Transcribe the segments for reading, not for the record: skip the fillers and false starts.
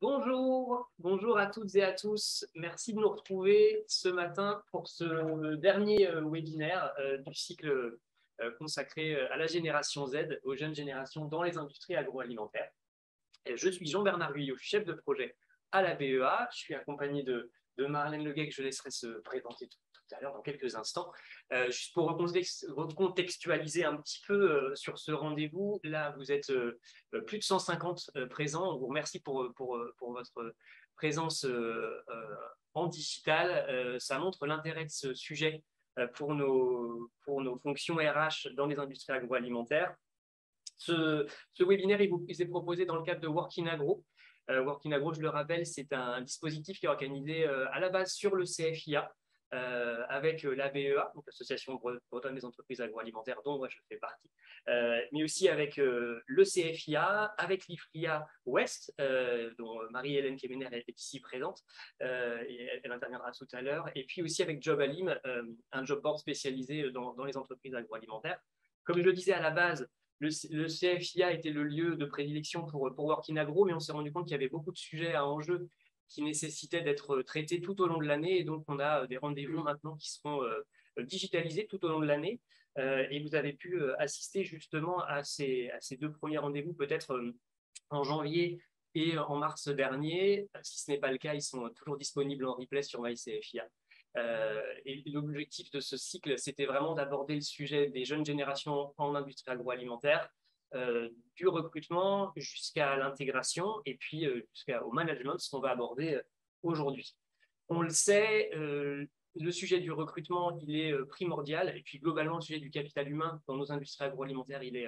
Bonjour à toutes et à tous. Merci de nous retrouver ce matin pour ce dernier webinaire du cycle consacré à la génération Z, aux jeunes générations dans les industries agroalimentaires. Et je suis Jean-Bernard Guyot, chef de projet à la BEA. Je suis accompagné de Marlène Leguet, que je laisserai se présenter tout à l'heure dans quelques instants. Juste pour recontextualiser un petit peu sur ce rendez-vous, là, vous êtes plus de 150 présents. On vous remercie pour votre présence en digital. Ça montre l'intérêt de ce sujet pour nos fonctions RH dans les industries agroalimentaires. Ce webinaire il vous est proposé dans le cadre de Working Agro. Working Agro, je le rappelle, c'est un dispositif qui est organisé à la base sur le CFIA avec la BEA, donc l'Association bretonne des entreprises agroalimentaires, dont moi je fais partie, mais aussi avec le CFIA, avec l'IFRIA Ouest, dont Marie-Hélène Kemener est ici présente, et elle interviendra tout à l'heure, et puis aussi avec Job Alim, un job board spécialisé dans les entreprises agroalimentaires. Comme je le disais à la base, le CFIA était le lieu de prédilection pour Working Agro, mais on s'est rendu compte qu'il y avait beaucoup de sujets à enjeu qui nécessitaient d'être traités tout au long de l'année. Et donc, on a des rendez-vous maintenant qui seront digitalisés tout au long de l'année. Et vous avez pu assister justement à ces deux premiers rendez-vous, peut-être en janvier et en mars dernier. Si ce n'est pas le cas, ils sont toujours disponibles en replay sur MyCFIA. Et l'objectif de ce cycle, c'était vraiment d'aborder le sujet des jeunes générations en industrie agroalimentaire, du recrutement jusqu'à l'intégration et puis jusqu'au management, ce qu'on va aborder aujourd'hui. On le sait, le sujet du recrutement, il est primordial, et puis globalement, le sujet du capital humain dans nos industries agroalimentaires, il est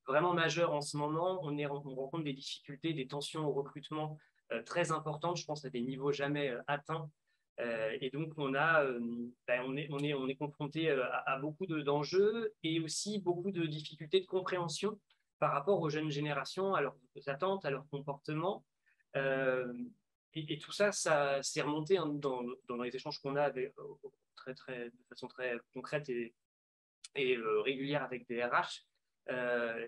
vraiment majeur en ce moment. On rencontre des difficultés, des tensions au recrutement très importantes, je pense à des niveaux jamais atteints. Et donc, on est confronté à beaucoup d'enjeux et aussi beaucoup de difficultés de compréhension par rapport aux jeunes générations, à leurs attentes, à leur comportement. Euh, et tout ça, ça s'est remonté dans les échanges qu'on a de façon très concrète et régulière avec des RH.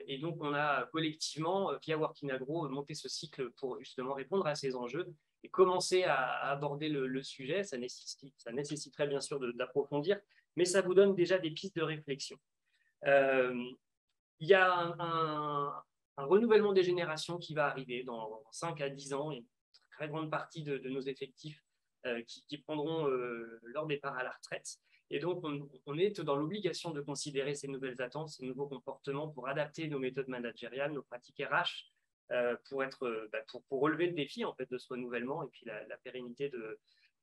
Et donc, on a collectivement, via Working Agro, monté ce cycle pour justement répondre à ces enjeux et commencer à aborder le sujet. Ça nécessiterait bien sûr d'approfondir, mais ça vous donne déjà des pistes de réflexion. Euh, il y a un renouvellement des générations qui va arriver dans 5 à 10 ans, une très grande partie de nos effectifs qui prendront leur départ à la retraite. Et donc, on est dans l'obligation de considérer ces nouvelles attentes, ces nouveaux comportements pour adapter nos méthodes managériales, nos pratiques RH, pour relever le défi en fait, de ce renouvellement et puis la pérennité de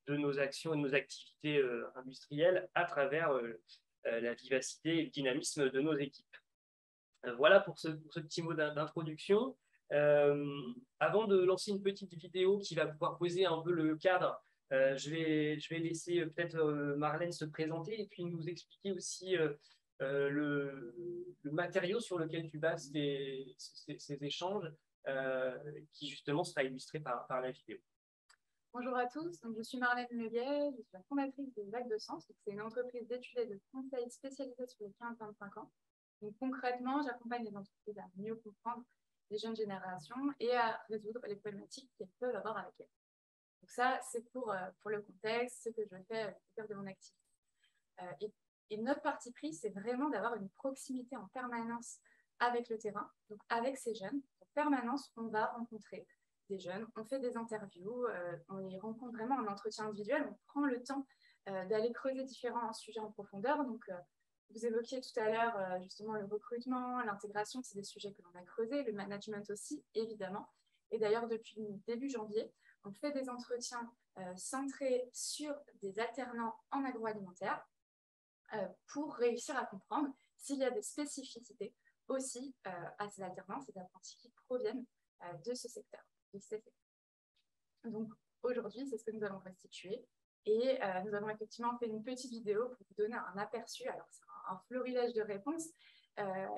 nos actions et de nos activités industrielles à travers la vivacité et le dynamisme de nos équipes. Voilà pour ce petit mot d'introduction. Avant de lancer une petite vidéo qui va pouvoir poser un peu le cadre, je vais laisser peut-être Marlène se présenter et puis nous expliquer aussi le matériau sur lequel tu bases ces échanges, qui justement sera illustré par la vidéo. Bonjour à tous, donc, je suis Marlène Leguet, je suis la fondatrice de Vague de Sens. C'est une entreprise d'études et de conseils spécialisée sur les 15-25 ans. Donc, concrètement, j'accompagne les entreprises à mieux comprendre les jeunes générations et à résoudre les problématiques qu'elles peuvent avoir avec elles. Donc ça, c'est pour le contexte, ce que je fais au cœur de mon activité. Et notre parti pris, c'est vraiment d'avoir une proximité en permanence avec le terrain, donc avec ces jeunes. En permanence, on va rencontrer des jeunes, on fait des interviews, on les rencontre vraiment en entretien individuel, on prend le temps d'aller creuser différents sujets en profondeur. Donc, vous évoquiez tout à l'heure justement le recrutement, l'intégration, c'est des sujets que l'on a creusés, le management aussi, évidemment. Et d'ailleurs, depuis début janvier, on fait des entretiens centrés sur des alternants en agroalimentaire pour réussir à comprendre s'il y a des spécificités aussi à ces alternants, ces apprentis qui proviennent de ce secteur. Donc aujourd'hui, c'est ce que nous allons restituer. Et nous avons effectivement fait une petite vidéo pour vous donner un aperçu. Alors, c'est un florilège de réponses.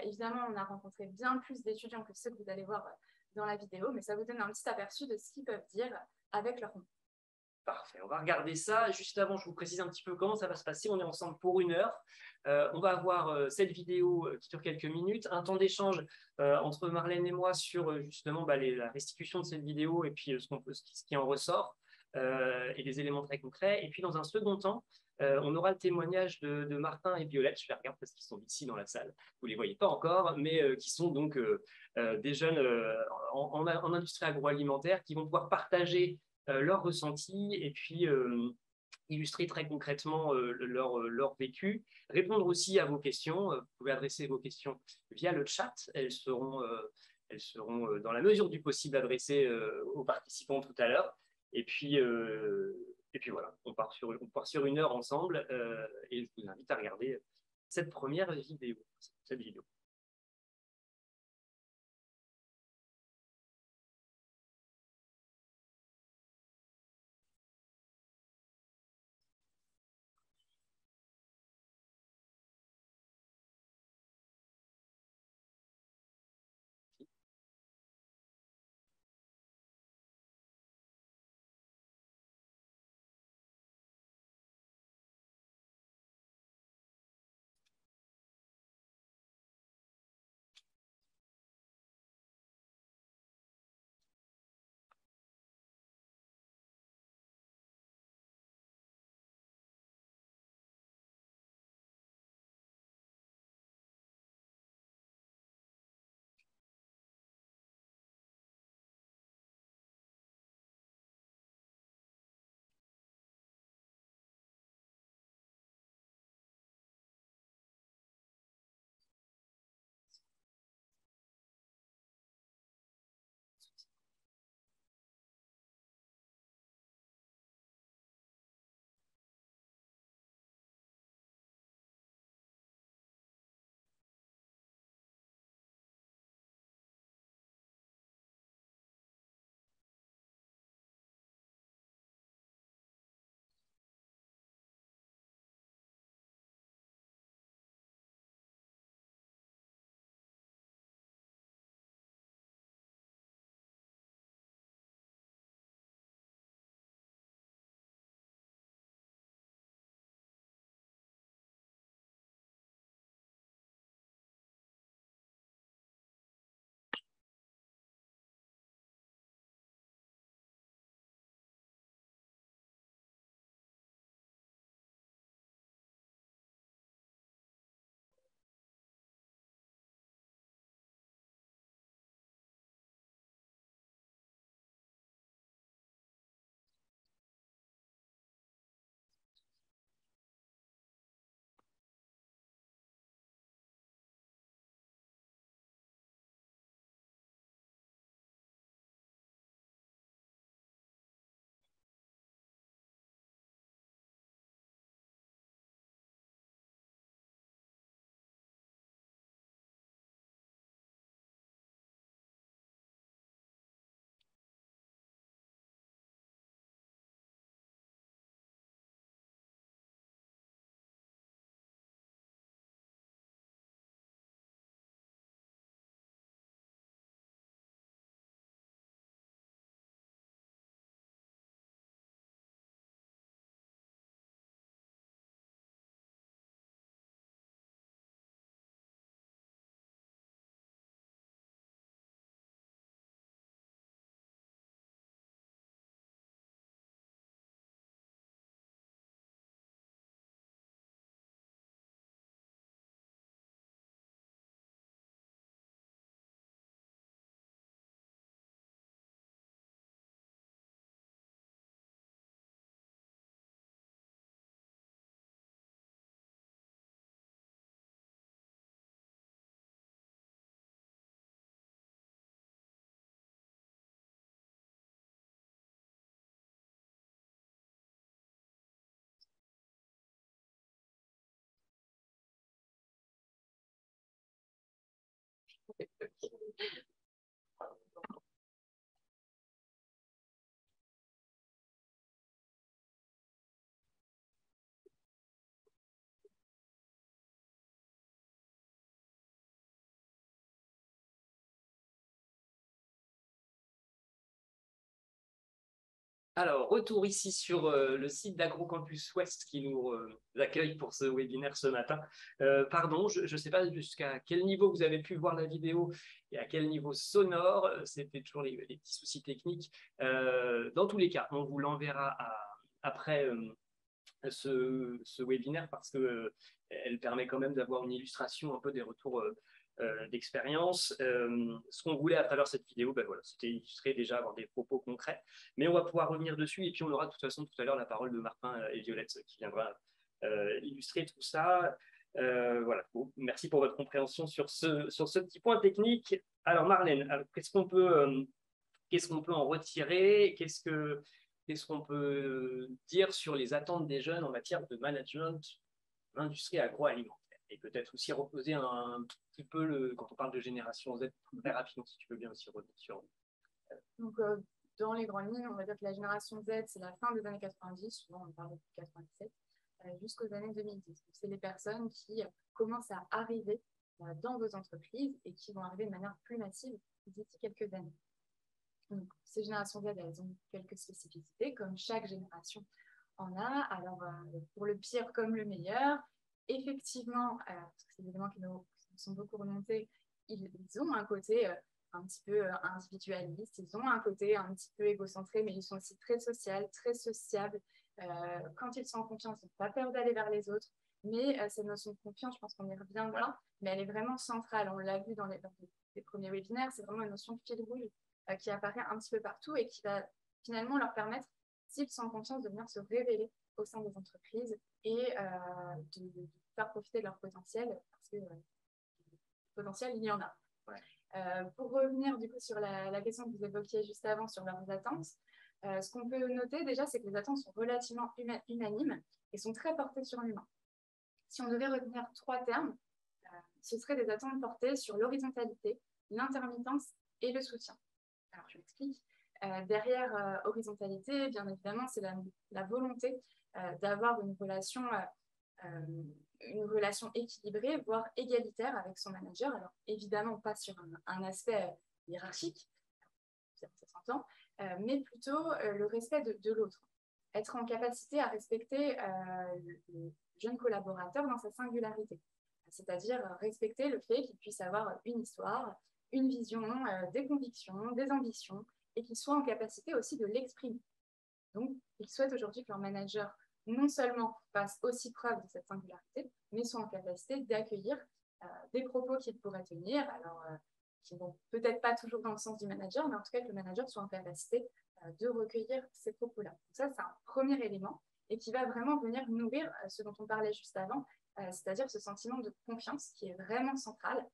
Évidemment, on a rencontré bien plus d'étudiants que ceux que vous allez voir dans la vidéo, mais ça vous donne un petit aperçu de ce qu'ils peuvent dire avec leur nom. Parfait, on va regarder ça. Juste avant, je vous précise un petit peu comment ça va se passer. On est ensemble pour 1 heure. On va avoir cette vidéo qui dure quelques minutes, un temps d'échange entre Marlène et moi sur justement la restitution de cette vidéo et puis ce qui en ressort et des éléments très concrets. Et puis dans un second temps, on aura le témoignage de Martin et Violette. Je les regarde parce qu'ils sont ici dans la salle. Vous ne les voyez pas encore, mais qui sont donc des jeunes en industrie agroalimentaire qui vont pouvoir partager leurs ressentis et puis illustrer très concrètement leur vécu, répondre aussi à vos questions. Vous pouvez adresser vos questions via le chat. Elles seront dans la mesure du possible adressées aux participants tout à l'heure. Et puis voilà, on part sur 1 heure ensemble et je vous invite à regarder cette première vidéo. Cette vidéo. Alors, retour ici sur le site d'AgroCampus Ouest qui nous accueille pour ce webinaire ce matin. Pardon, je ne sais pas jusqu'à quel niveau vous avez pu voir la vidéo et à quel niveau sonore. C'était toujours les petits soucis techniques. Dans tous les cas, on vous l'enverra après ce webinaire parce que elle permet quand même d'avoir une illustration un peu des retours d'expérience. Ce qu'on voulait à travers cette vidéo, ben voilà, c'était illustrer déjà, avoir des propos concrets, mais on va pouvoir revenir dessus et puis on aura de toute façon tout à l'heure la parole de Martin et Violette qui viendra illustrer tout ça. Voilà. Bon, merci pour votre compréhension sur ce petit point technique. Alors Marlène, qu'est-ce qu'on peut en retirer? Qu'est-ce qu'on peut dire sur les attentes des jeunes en matière de management de l'industrie agroalimentaire? Et peut-être aussi reposer un petit peu, quand on parle de génération Z, très rapidement, si tu veux bien aussi revenir sur. Donc, dans les grandes lignes, on va dire que la génération Z, c'est la fin des années 90, souvent on parle de 97, jusqu'aux années 2010. C'est les personnes qui commencent à arriver dans vos entreprises et qui vont arriver de manière plus massive d'ici quelques années. Donc, ces générations Z, elles ont quelques spécificités, comme chaque génération en a. Alors, pour le pire comme le meilleur, effectivement, parce que c'est des éléments qui nous sont beaucoup remontés, ils ont un côté un petit peu individualiste, ils ont un côté un petit peu égocentré, mais ils sont aussi très sociaux, très sociables. Quand ils sont en confiance, ils n'ont pas peur d'aller vers les autres. Mais cette notion de confiance, je pense qu'on y reviendra, mais elle est vraiment centrale. On l'a vu dans les premiers webinaires, c'est vraiment une notion de fil rouge qui apparaît un petit peu partout et qui va finalement leur permettre, s'ils sont en confiance, de venir se révéler au sein des entreprises et de faire profiter de leur potentiel, parce que potentiel, il y en a. Pour revenir du coup sur la question que vous évoquiez juste avant sur leurs attentes, ce qu'on peut noter déjà, c'est que les attentes sont relativement unanimes et sont très portées sur l'humain. Si on devait retenir 3 termes, ce seraient des attentes portées sur l'horizontalité, l'intermittence et le soutien. Alors, je m'explique. Derrière horizontalité, bien évidemment, c'est la volonté d'avoir une relation équilibrée, voire égalitaire avec son manager. Alors, évidemment, pas sur un aspect hiérarchique, ça s'entend, mais plutôt le respect de l'autre. Être en capacité à respecter le jeune collaborateur dans sa singularité. C'est-à-dire respecter le fait qu'il puisse avoir une histoire, une vision, des convictions, des ambitions, et qu'ils soient en capacité aussi de l'exprimer. Donc, ils souhaitent aujourd'hui que leur manager non seulement fasse aussi preuve de cette singularité, mais soit en capacité d'accueillir des propos qu'il pourrait tenir, alors qui ne vont peut-être pas toujours dans le sens du manager, mais en tout cas que le manager soit en capacité de recueillir ces propos-là. Donc ça, c'est un premier élément, et qui va vraiment venir nourrir ce dont on parlait juste avant, c'est-à-dire ce sentiment de confiance qui est vraiment central.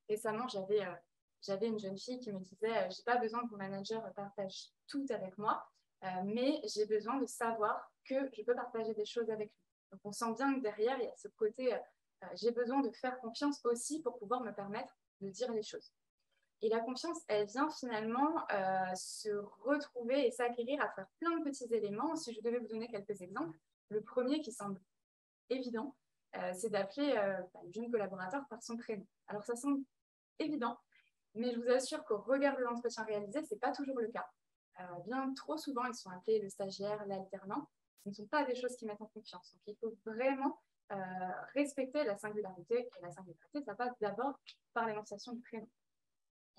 Récemment, j'avais une jeune fille qui me disait j'ai pas besoin que mon manager partage tout avec moi, mais j'ai besoin de savoir que je peux partager des choses avec lui. Donc on sent bien que derrière, il y a ce côté j'ai besoin de faire confiance aussi pour pouvoir me permettre de dire les choses. Et la confiance, elle vient finalement se retrouver et s'acquérir à travers plein de petits éléments. Si je devais vous donner quelques exemples, le premier qui semble évident, c'est d'appeler le jeune collaborateur par son prénom. Alors ça semble évident, mais je vous assure qu'au regard de l'entretien réalisé, ce n'est pas toujours le cas. Bien trop souvent, ils sont appelés le stagiaire, l'alternant. Ce ne sont pas des choses qui mettent en confiance. Donc il faut vraiment respecter la singularité. Et la singularité, ça passe d'abord par l'énonciation du prénom.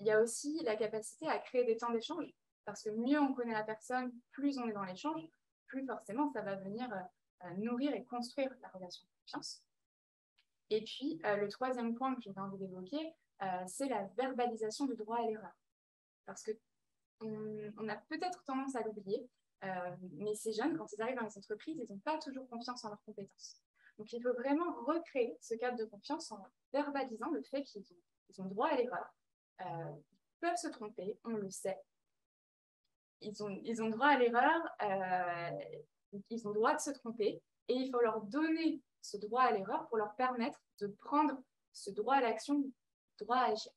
Il y a aussi la capacité à créer des temps d'échange, parce que mieux on connaît la personne, plus on est dans l'échange, plus forcément ça va venir nourrir et construire la relation de confiance. Et puis, le troisième point que j'ai envie d'évoquer, c'est la verbalisation du droit à l'erreur. Parce qu'on a peut-être tendance à l'oublier, mais ces jeunes, quand ils arrivent dans les entreprises, ils n'ont pas toujours confiance en leurs compétences. Donc, il faut vraiment recréer ce cadre de confiance en verbalisant le fait qu'ils ont droit à l'erreur. Ils peuvent se tromper, on le sait. Ils ont droit à l'erreur, ils ont le droit de se tromper, et il faut leur donner ce droit à l'erreur pour leur permettre de prendre ce droit à l'action, droit à agir.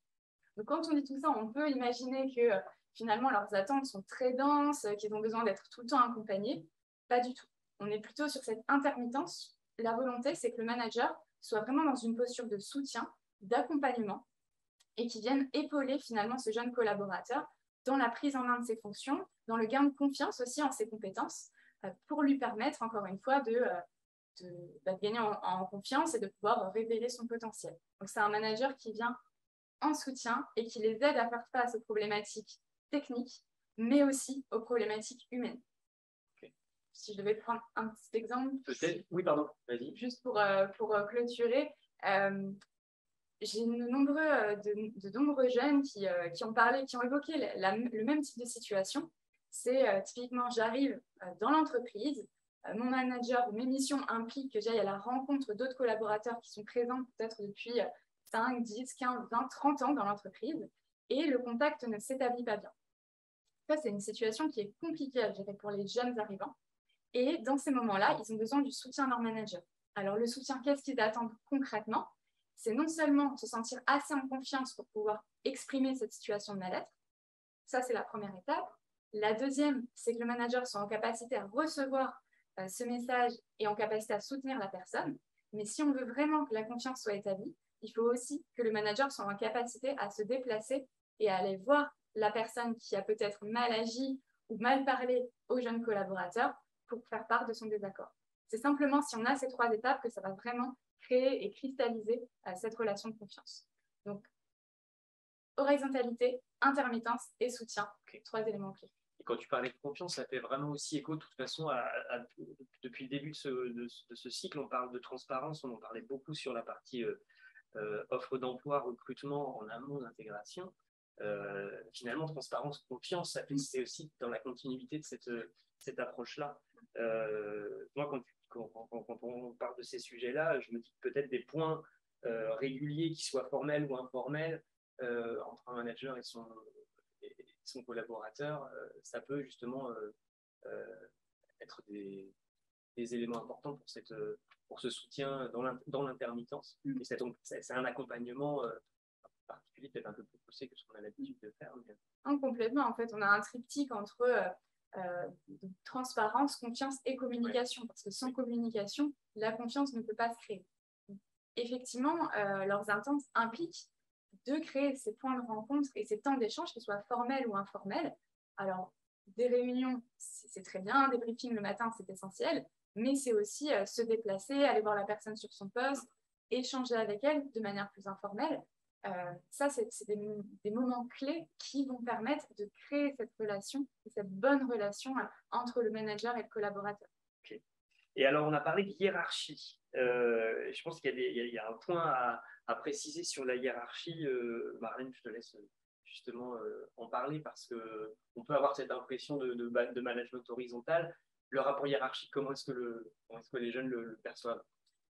Donc quand on dit tout ça, on peut imaginer que finalement leurs attentes sont très denses, qu'ils ont besoin d'être tout le temps accompagnés. Pas du tout. On est plutôt sur cette intermittence. La volonté, c'est que le manager soit vraiment dans une posture de soutien, d'accompagnement, et qui vienne épauler finalement ce jeune collaborateur dans la prise en main de ses fonctions, dans le gain de confiance aussi en ses compétences, pour lui permettre, encore une fois, de gagner en confiance et de pouvoir révéler son potentiel. Donc, c'est un manager qui vient en soutien et qui les aide à faire face aux problématiques techniques, mais aussi aux problématiques humaines. Okay. Si je devais prendre un petit exemple. Peut-être, oui, pardon, vas-y. Juste pour clôturer, j'ai de nombreux jeunes qui ont parlé, qui ont évoqué le même type de situation. C'est typiquement, j'arrive dans l'entreprise, mon manager ou mes missions impliquent que j'aille à la rencontre d'autres collaborateurs qui sont présents peut-être depuis 5, 10, 15, 20, 30 ans dans l'entreprise et le contact ne s'établit pas bien. Ça, c'est une situation qui est compliquée à gérer pour les jeunes arrivants. Et dans ces moments-là, ils ont besoin du soutien de leur manager. Alors, le soutien, qu'est-ce qu'ils attendent concrètement? C'est non seulement se sentir assez en confiance pour pouvoir exprimer cette situation de mal-être. Ça, c'est la première étape. La deuxième, c'est que le manager soit en capacité à recevoir ce message et en capacité à soutenir la personne. Mais si on veut vraiment que la confiance soit établie, il faut aussi que le manager soit en capacité à se déplacer et à aller voir la personne qui a peut-être mal agi ou mal parlé aux jeunes collaborateurs pour faire part de son désaccord. C'est simplement si on a ces 3 étapes que ça va vraiment créer et cristalliser cette relation de confiance. Donc, horizontalité, intermittence et soutien, 3 éléments clés. Et quand tu parlais de confiance, ça fait vraiment aussi écho de toute façon depuis le début de ce cycle, on parle de transparence, on en parlait beaucoup sur la partie offre d'emploi, recrutement en amont d'intégration. Finalement, transparence, confiance, c'est aussi dans la continuité de cette approche-là. Moi, quand on parle de ces sujets-là, je me dis peut-être des points réguliers, qui soient formels ou informels, entre un manager et son collaborateur, ça peut justement être des éléments importants pour ce soutien dans l'intermittence. Et c'est un accompagnement particulier, peut-être un peu plus poussé que ce qu'on a l'habitude de faire. Mais... Complètement, en fait, on a un triptyque entre transparence, confiance et communication, parce que sans communication, la confiance ne peut pas se créer. Effectivement, leurs attentes impliquent de créer ces points de rencontre et ces temps d'échange, qu'ils soient formels ou informels. Alors, des réunions, c'est très bien, des briefings le matin, c'est essentiel, mais c'est aussi se déplacer, aller voir la personne sur son poste, échanger avec elle de manière plus informelle. Ça, c'est des moments clés qui vont permettre de créer cette relation, cette bonne relation entre le manager et le collaborateur. Okay. Et alors, on a parlé de hiérarchie. Je pense qu'il y a un point à préciser sur la hiérarchie. Marlène, je te laisse justement en parler parce qu'on peut avoir cette impression de management horizontal. Le rapport hiérarchique, comment est-ce que les jeunes le perçoivent?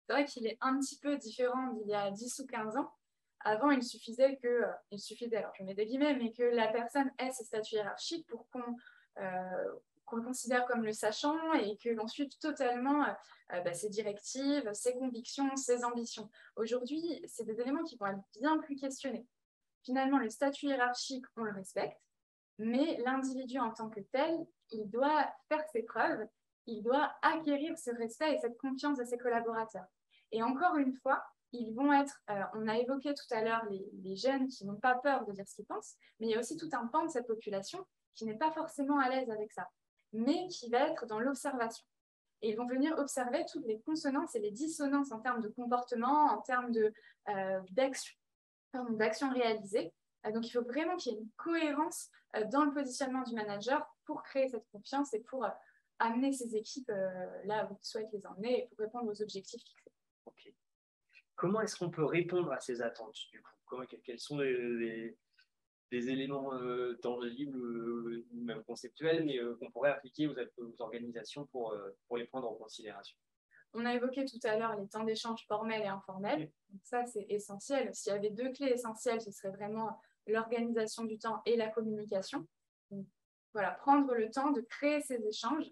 C'est vrai qu'il est un petit peu différent d'il y a 10 ou 15 ans. Avant, il suffisait, alors je mets des guillemets, mais que la personne ait ses statuts hiérarchiques pour qu'on le considère comme le sachant et que l'on suive totalement ses directives, ses convictions, ses ambitions. Aujourd'hui, c'est des éléments qui vont être bien plus questionnés. Finalement, le statut hiérarchique, on le respecte, mais l'individu en tant que tel, il doit faire ses preuves, il doit acquérir ce respect et cette confiance de ses collaborateurs. Et encore une fois, ils vont être, on a évoqué tout à l'heure les jeunes qui n'ont pas peur de dire ce qu'ils pensent, mais il y a aussi tout un pan de cette population qui n'est pas forcément à l'aise avec ça, mais qui va être dans l'observation. Et ils vont venir observer toutes les consonances et les dissonances en termes de comportement, en termes d'action réalisée. Donc, il faut vraiment qu'il y ait une cohérence dans le positionnement du manager pour créer cette confiance et pour amener ses équipes là où il souhaite les emmener et pour répondre aux objectifs fixés. Okay. Comment est-ce qu'on peut répondre à ces attentes du coup? Quels sont les éléments tangibles ou même conceptuels, mais qu'on pourrait appliquer aux organisations pour les prendre en considération? On a évoqué tout à l'heure les temps d'échange formels et informels. Donc ça, c'est essentiel. S'il y avait 2 clés essentielles, ce serait vraiment l'organisation du temps et la communication. Donc, voilà, prendre le temps de créer ces échanges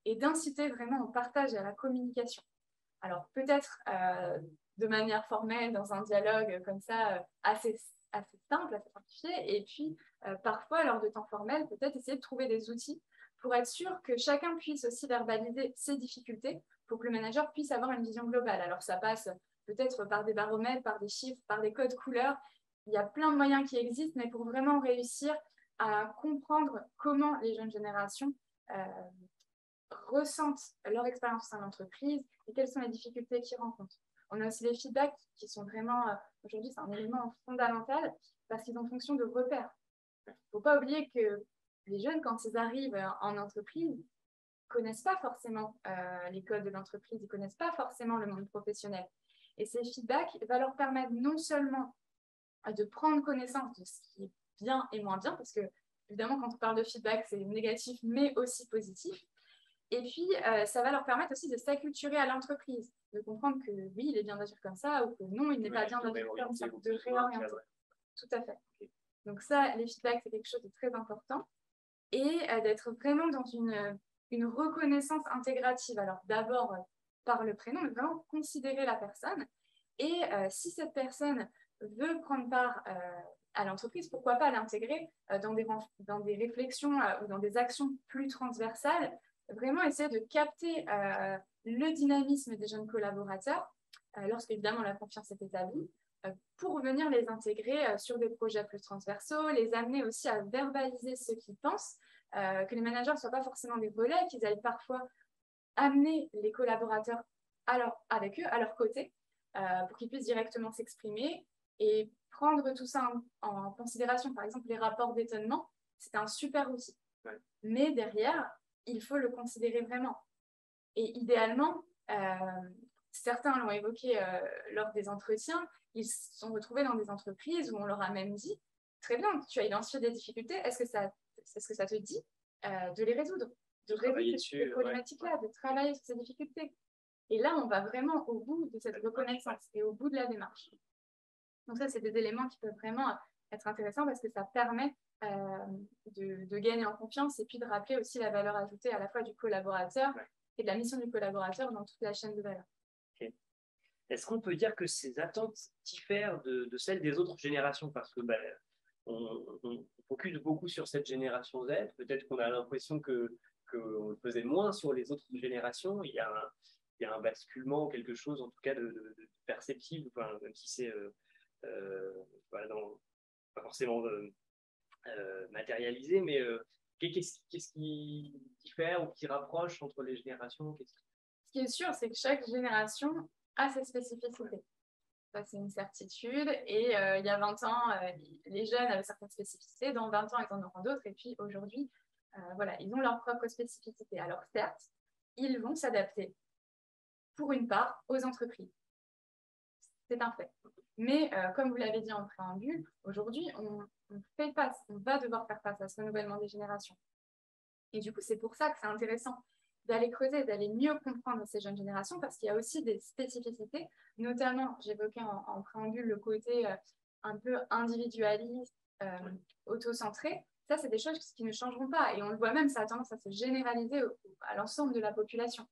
et d'inciter vraiment au partage et à la communication. Alors, peut-être de manière formelle, dans un dialogue comme ça, assez simple, assez simplifié. Et puis, parfois, lors de temps formels, peut-être essayer de trouver des outils pour être sûr que chacun puisse aussi verbaliser ses difficultés pour que le manager puisse avoir une vision globale. Alors, ça passe peut-être par des baromètres, par des chiffres, par des codes couleurs. Il y a plein de moyens qui existent, mais pour vraiment réussir à comprendre comment les jeunes générations ressentent leur expérience dans l'entreprise et quelles sont les difficultés qu'ils rencontrent. On a aussi les feedbacks qui sont vraiment, aujourd'hui, c'est un élément fondamental parce qu'ils ont fonction de repère. Il ne faut pas oublier que les jeunes, quand ils arrivent en entreprise, connaissent pas forcément les codes de l'entreprise, ils connaissent pas forcément le monde professionnel. Et ces feedbacks vont leur permettre non seulement de prendre connaissance de ce qui est bien et moins bien, parce que évidemment quand on parle de feedback, c'est négatif mais aussi positif. Et puis ça va leur permettre aussi de s'acculturer à l'entreprise, de comprendre que oui, il est bien d'agir comme ça ou que non, il n'est pas bien d'agir comme ça, de réorienter. Tout à fait. Donc ça, les feedbacks, c'est quelque chose de très important. Et d'être vraiment dans une reconnaissance intégrative. Alors d'abord par le prénom, mais vraiment considérer la personne. Et si cette personne veut prendre part à l'entreprise, pourquoi pas l'intégrer dans des réflexions ou dans des actions plus transversales, vraiment essayer de capter le dynamisme des jeunes collaborateurs, lorsqu'évidemment la confiance est établie, pour venir les intégrer sur des projets plus transversaux, les amener aussi à verbaliser ce qu'ils pensent, que les managers ne soient pas forcément des relais, qu'ils aillent parfois amener les collaborateurs avec eux, à leur côté, pour qu'ils puissent directement s'exprimer et prendre tout ça en considération. Par exemple, les rapports d'étonnement, c'est un super outil. Ouais. Mais derrière, il faut le considérer vraiment. Et idéalement, certains l'ont évoqué lors des entretiens, ils se sont retrouvés dans des entreprises où on leur a même dit, très bien, tu as identifié des difficultés, est-ce que ça te dit de les résoudre, de résoudre ces problématiques-là, de travailler sur ces difficultés. Et là, on va vraiment au bout de cette reconnaissance et au bout de la démarche. Donc ça, c'est des éléments qui peuvent vraiment être intéressants parce que ça permet de gagner en confiance et puis de rappeler aussi la valeur ajoutée à la fois du collaborateur et de la mission du collaborateur dans toute la chaîne de valeur. Okay. Est-ce qu'on peut dire que ces attentes diffèrent de celles des autres générations? Parce que on focus beaucoup sur cette génération Z. Peut-être qu'on a l'impression qu'on le faisait moins sur les autres générations. Il y a un basculement, quelque chose en tout cas de perceptible, enfin, même si c'est pas forcément matérialisé, mais qu'est-ce qui diffère ou qui rapproche entre les générations? Ce qui est sûr, c'est que chaque génération a ses spécificités. Ça, c'est une certitude. Et il y a 20 ans, les jeunes avaient certaines spécificités. Dans 20 ans, ils en auront d'autres. Et puis aujourd'hui, voilà, ils ont leurs propres spécificités. Alors certes, ils vont s'adapter, pour une part, aux entreprises. C'est un fait. Mais comme vous l'avez dit en préambule, aujourd'hui, on va devoir faire face à ce renouvellement des générations. Et du coup, c'est pour ça que c'est intéressant d'aller creuser, d'aller mieux comprendre ces jeunes générations, parce qu'il y a aussi des spécificités, notamment, j'évoquais en préambule le côté un peu individualiste, auto-centré. Ça, c'est des choses qui ne changeront pas. Et on le voit même, ça a tendance à se généraliser à l'ensemble de la population.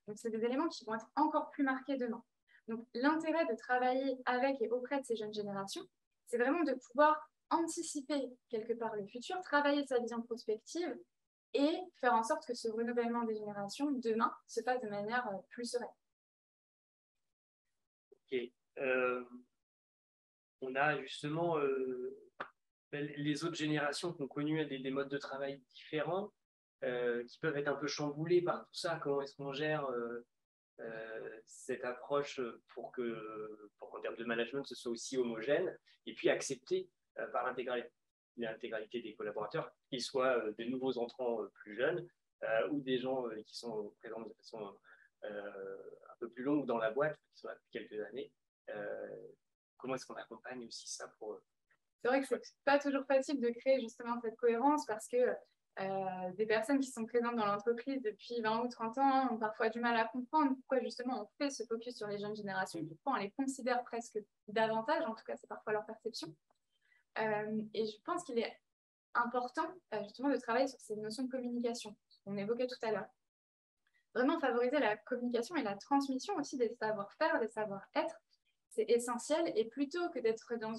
Donc, c'est des éléments qui vont être encore plus marqués demain. Donc, l'intérêt de travailler avec et auprès de ces jeunes générations, c'est vraiment de pouvoir anticiper quelque part le futur, travailler sa vision prospective et faire en sorte que ce renouvellement des générations, demain, se fasse de manière plus sereine. Ok. On a justement les autres générations qui ont connu des modes de travail différents, qui peuvent être un peu chamboulés par tout ça. Comment est-ce qu'on gère cette approche pour qu'en termes de management, ce soit aussi homogène et puis accepté par l'intégralité des collaborateurs, qu'ils soient des nouveaux entrants plus jeunes ou des gens qui sont présents de façon un peu plus longue dans la boîte, qui sont là depuis quelques années. Comment est-ce qu'on accompagne aussi ça pour... C'est vrai que c'est pas toujours facile de créer justement cette cohérence parce que des personnes qui sont présentes dans l'entreprise depuis 20 ou 30 ans ont parfois du mal à comprendre pourquoi justement on fait ce focus sur les jeunes générations, pourquoi on les considère presque davantage, en tout cas c'est parfois leur perception. Et je pense qu'il est important justement de travailler sur ces notions de communication qu'on évoquait tout à l'heure. Vraiment favoriser la communication et la transmission aussi des savoir-faire, des savoir-être, c'est essentiel. Et plutôt que d'être dans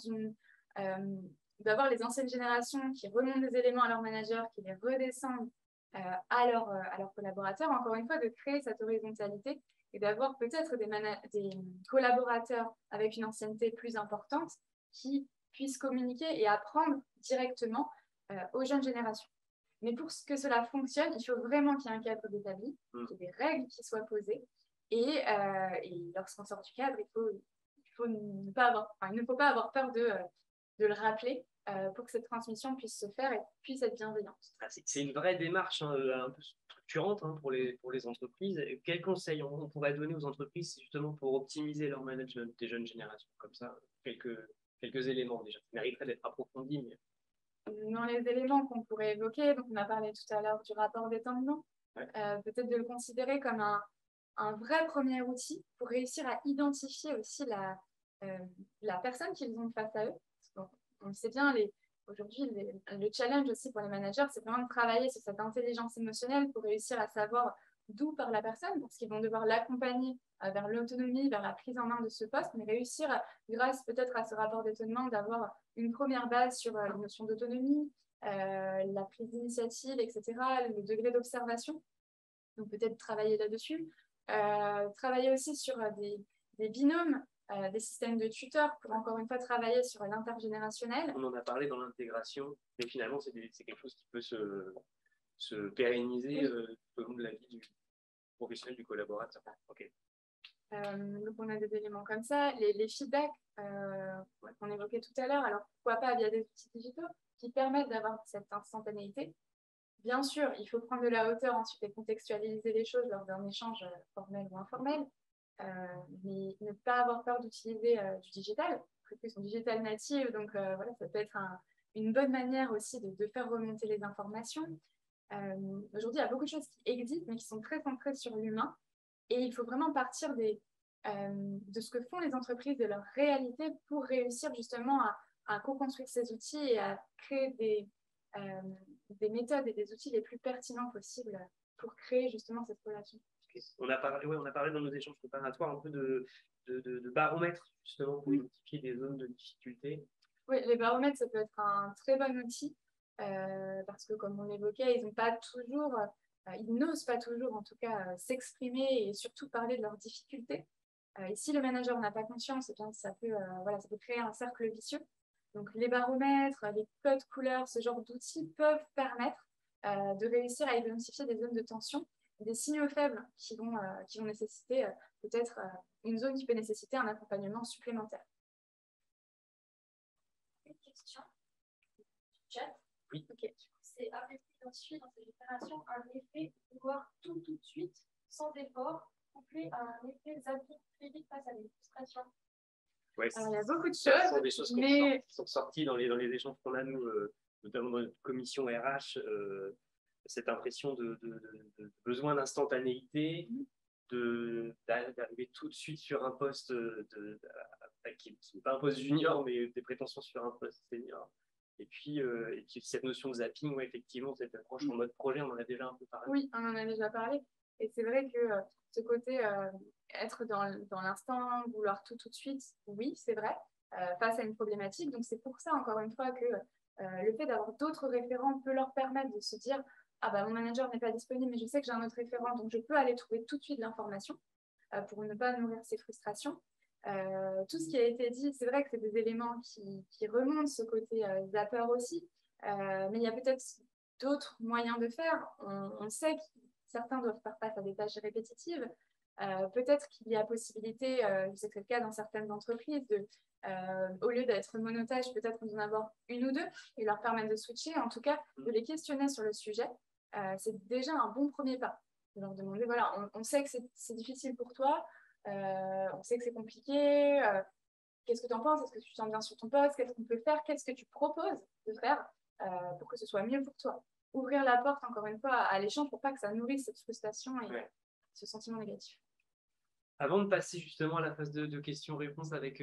d'avoir les anciennes générations qui remontent des éléments à leurs managers, qui les redescendent à leurs collaborateurs, encore une fois, de créer cette horizontalité et d'avoir peut-être des collaborateurs avec une ancienneté plus importante qui puissent communiquer et apprendre directement aux jeunes générations. Mais pour que cela fonctionne, il faut vraiment qu'il y ait un cadre établi, qu'il y ait des règles qui soient posées. Et lorsqu'on sort du cadre, il ne faut pas avoir peur de le rappeler pour que cette transmission puisse se faire et puisse être bienveillante. C'est une vraie démarche un peu structurante pour les entreprises. Quels conseils on pourrait donner aux entreprises justement pour optimiser leur management des jeunes générations? Comme ça, quelques éléments déjà. Ça mériterait d'être approfondi. Mais... Dans les éléments qu'on pourrait évoquer, donc on a parlé tout à l'heure du rapport d'étonnement, peut-être de le considérer comme un vrai premier outil pour réussir à identifier aussi la personne qu'ils ont face à eux. Donc, on le sait bien, aujourd'hui, le challenge aussi pour les managers, c'est vraiment de travailler sur cette intelligence émotionnelle pour réussir à savoir d'où part la personne, parce qu'ils vont devoir l'accompagner vers l'autonomie, vers la prise en main de ce poste, mais réussir, grâce peut-être à ce rapport d'étonnement, d'avoir une première base sur les notions d'autonomie, la prise d'initiative, etc., le degré d'observation. Donc peut-être travailler là-dessus. Travailler aussi sur des binômes, des systèmes de tuteurs pour encore une fois travailler sur l'intergénérationnel. On en a parlé dans l'intégration, mais finalement c'est quelque chose qui peut se pérenniser tout au long de la vie du professionnel, du collaborateur. Okay. Donc on a des éléments comme ça, les feedbacks qu'on évoquait tout à l'heure, alors pourquoi pas via des outils digitaux qui permettent d'avoir cette instantanéité. Bien sûr, il faut prendre de la hauteur ensuite et contextualiser les choses lors d'un échange formel ou informel, mais ne pas avoir peur d'utiliser du digital, plus sont digital native, donc voilà, ça peut être une bonne manière aussi de faire remonter les informations. Aujourd'hui, il y a beaucoup de choses qui existent, mais qui sont très centrées sur l'humain, et il faut vraiment partir de ce que font les entreprises, de leur réalité, pour réussir justement à co-construire ces outils et à créer des méthodes et des outils les plus pertinents possibles pour créer justement cette relation. On a parlé dans nos échanges préparatoires un peu de baromètres, justement, pour identifier des zones de difficulté. Oui, les baromètres, ça peut être un très bon outil, parce que comme on l'évoquait, ils n'osent pas toujours, en tout cas, s'exprimer et surtout parler de leurs difficultés. Et si le manager n'a pas conscience, eh bien, ça peut créer un cercle vicieux. Donc les baromètres, les codes couleurs, ce genre d'outils peuvent permettre de réussir à identifier des zones de tension, des signaux faibles qui vont nécessiter peut-être une zone qui peut nécessiter un accompagnement supplémentaire. Une question du chat. Oui. Okay. C'est avez-vous identifié dans cette génération un effet de vouloir tout de suite, sans effort, couplé à un effet zapping très vite face à des frustrations? Ouais, alors, il y a beaucoup de choses. Ce sont des choses qui sont sorties dans les échanges qu'on a, nous, notamment dans notre commission RH, cette impression de besoin d'instantanéité, d'arriver tout de suite sur un poste qui n'est pas un poste junior, mais des prétentions sur un poste senior. Et puis cette notion de zapping, effectivement, cette approche en mode projet, on en a déjà un peu parlé. Oui, on en a déjà parlé. Et c'est vrai que ce côté être dans l'instant, vouloir tout de suite, oui, c'est vrai, face à une problématique. Donc c'est pour ça, encore une fois, que le fait d'avoir d'autres référents peut leur permettre de se dire « Ah bah mon manager n'est pas disponible, mais je sais que j'ai un autre référent, donc je peux aller trouver tout de suite l'information pour ne pas nourrir ses frustrations. » Tout ce qui a été dit, c'est vrai que c'est des éléments qui remontent ce côté zapper aussi, mais il y a peut-être d'autres moyens de faire. On sait que certains doivent faire face à des tâches répétitives. Peut-être qu'il y a possibilité, je sais que c'est le cas dans certaines entreprises, au lieu d'être monotâche, peut-être d'en avoir une ou deux et leur permettre de switcher, en tout cas de les questionner sur le sujet. C'est déjà un bon premier pas. De leur demander, voilà, on sait que c'est difficile pour toi, on sait que c'est compliqué, qu'est-ce que tu en penses? Est-ce que tu te sens bien sur ton poste? Qu'est-ce qu'on peut faire? Qu'est-ce que tu proposes de faire pour que ce soit mieux pour toi? Ouvrir la porte, encore une fois, à l'échange pour pas que ça nourrisse cette frustration et ce sentiment négatif. Avant de passer justement à la phase de questions-réponses avec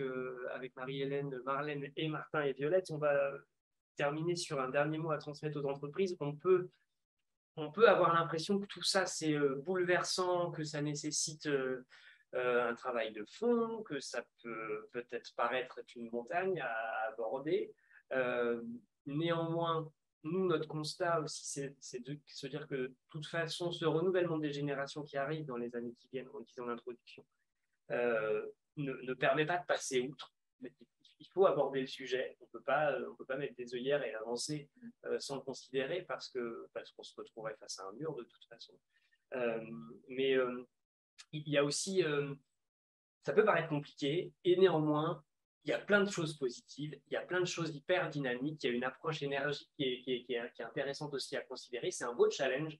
Marie-Hélène, Marlène et Martin et Violette, on va terminer sur un dernier mot à transmettre aux entreprises. On peut avoir l'impression que tout ça, c'est bouleversant, que ça nécessite un travail de fond, que ça peut peut-être paraître être une montagne à aborder. Néanmoins, nous, notre constat aussi, c'est de se dire que de toute façon, ce renouvellement des générations qui arrivent dans les années qui viennent, on le disait en introduction, ne permet pas de passer outre. il faut aborder le sujet. On peut pas mettre des œillères et avancer sans le considérer parce qu'on se retrouverait face à un mur de toute façon. Mais il y a aussi, ça peut paraître compliqué, et néanmoins, il y a plein de choses positives, il y a plein de choses hyper dynamiques, il y a une approche énergique qui est intéressante aussi à considérer, c'est un beau challenge,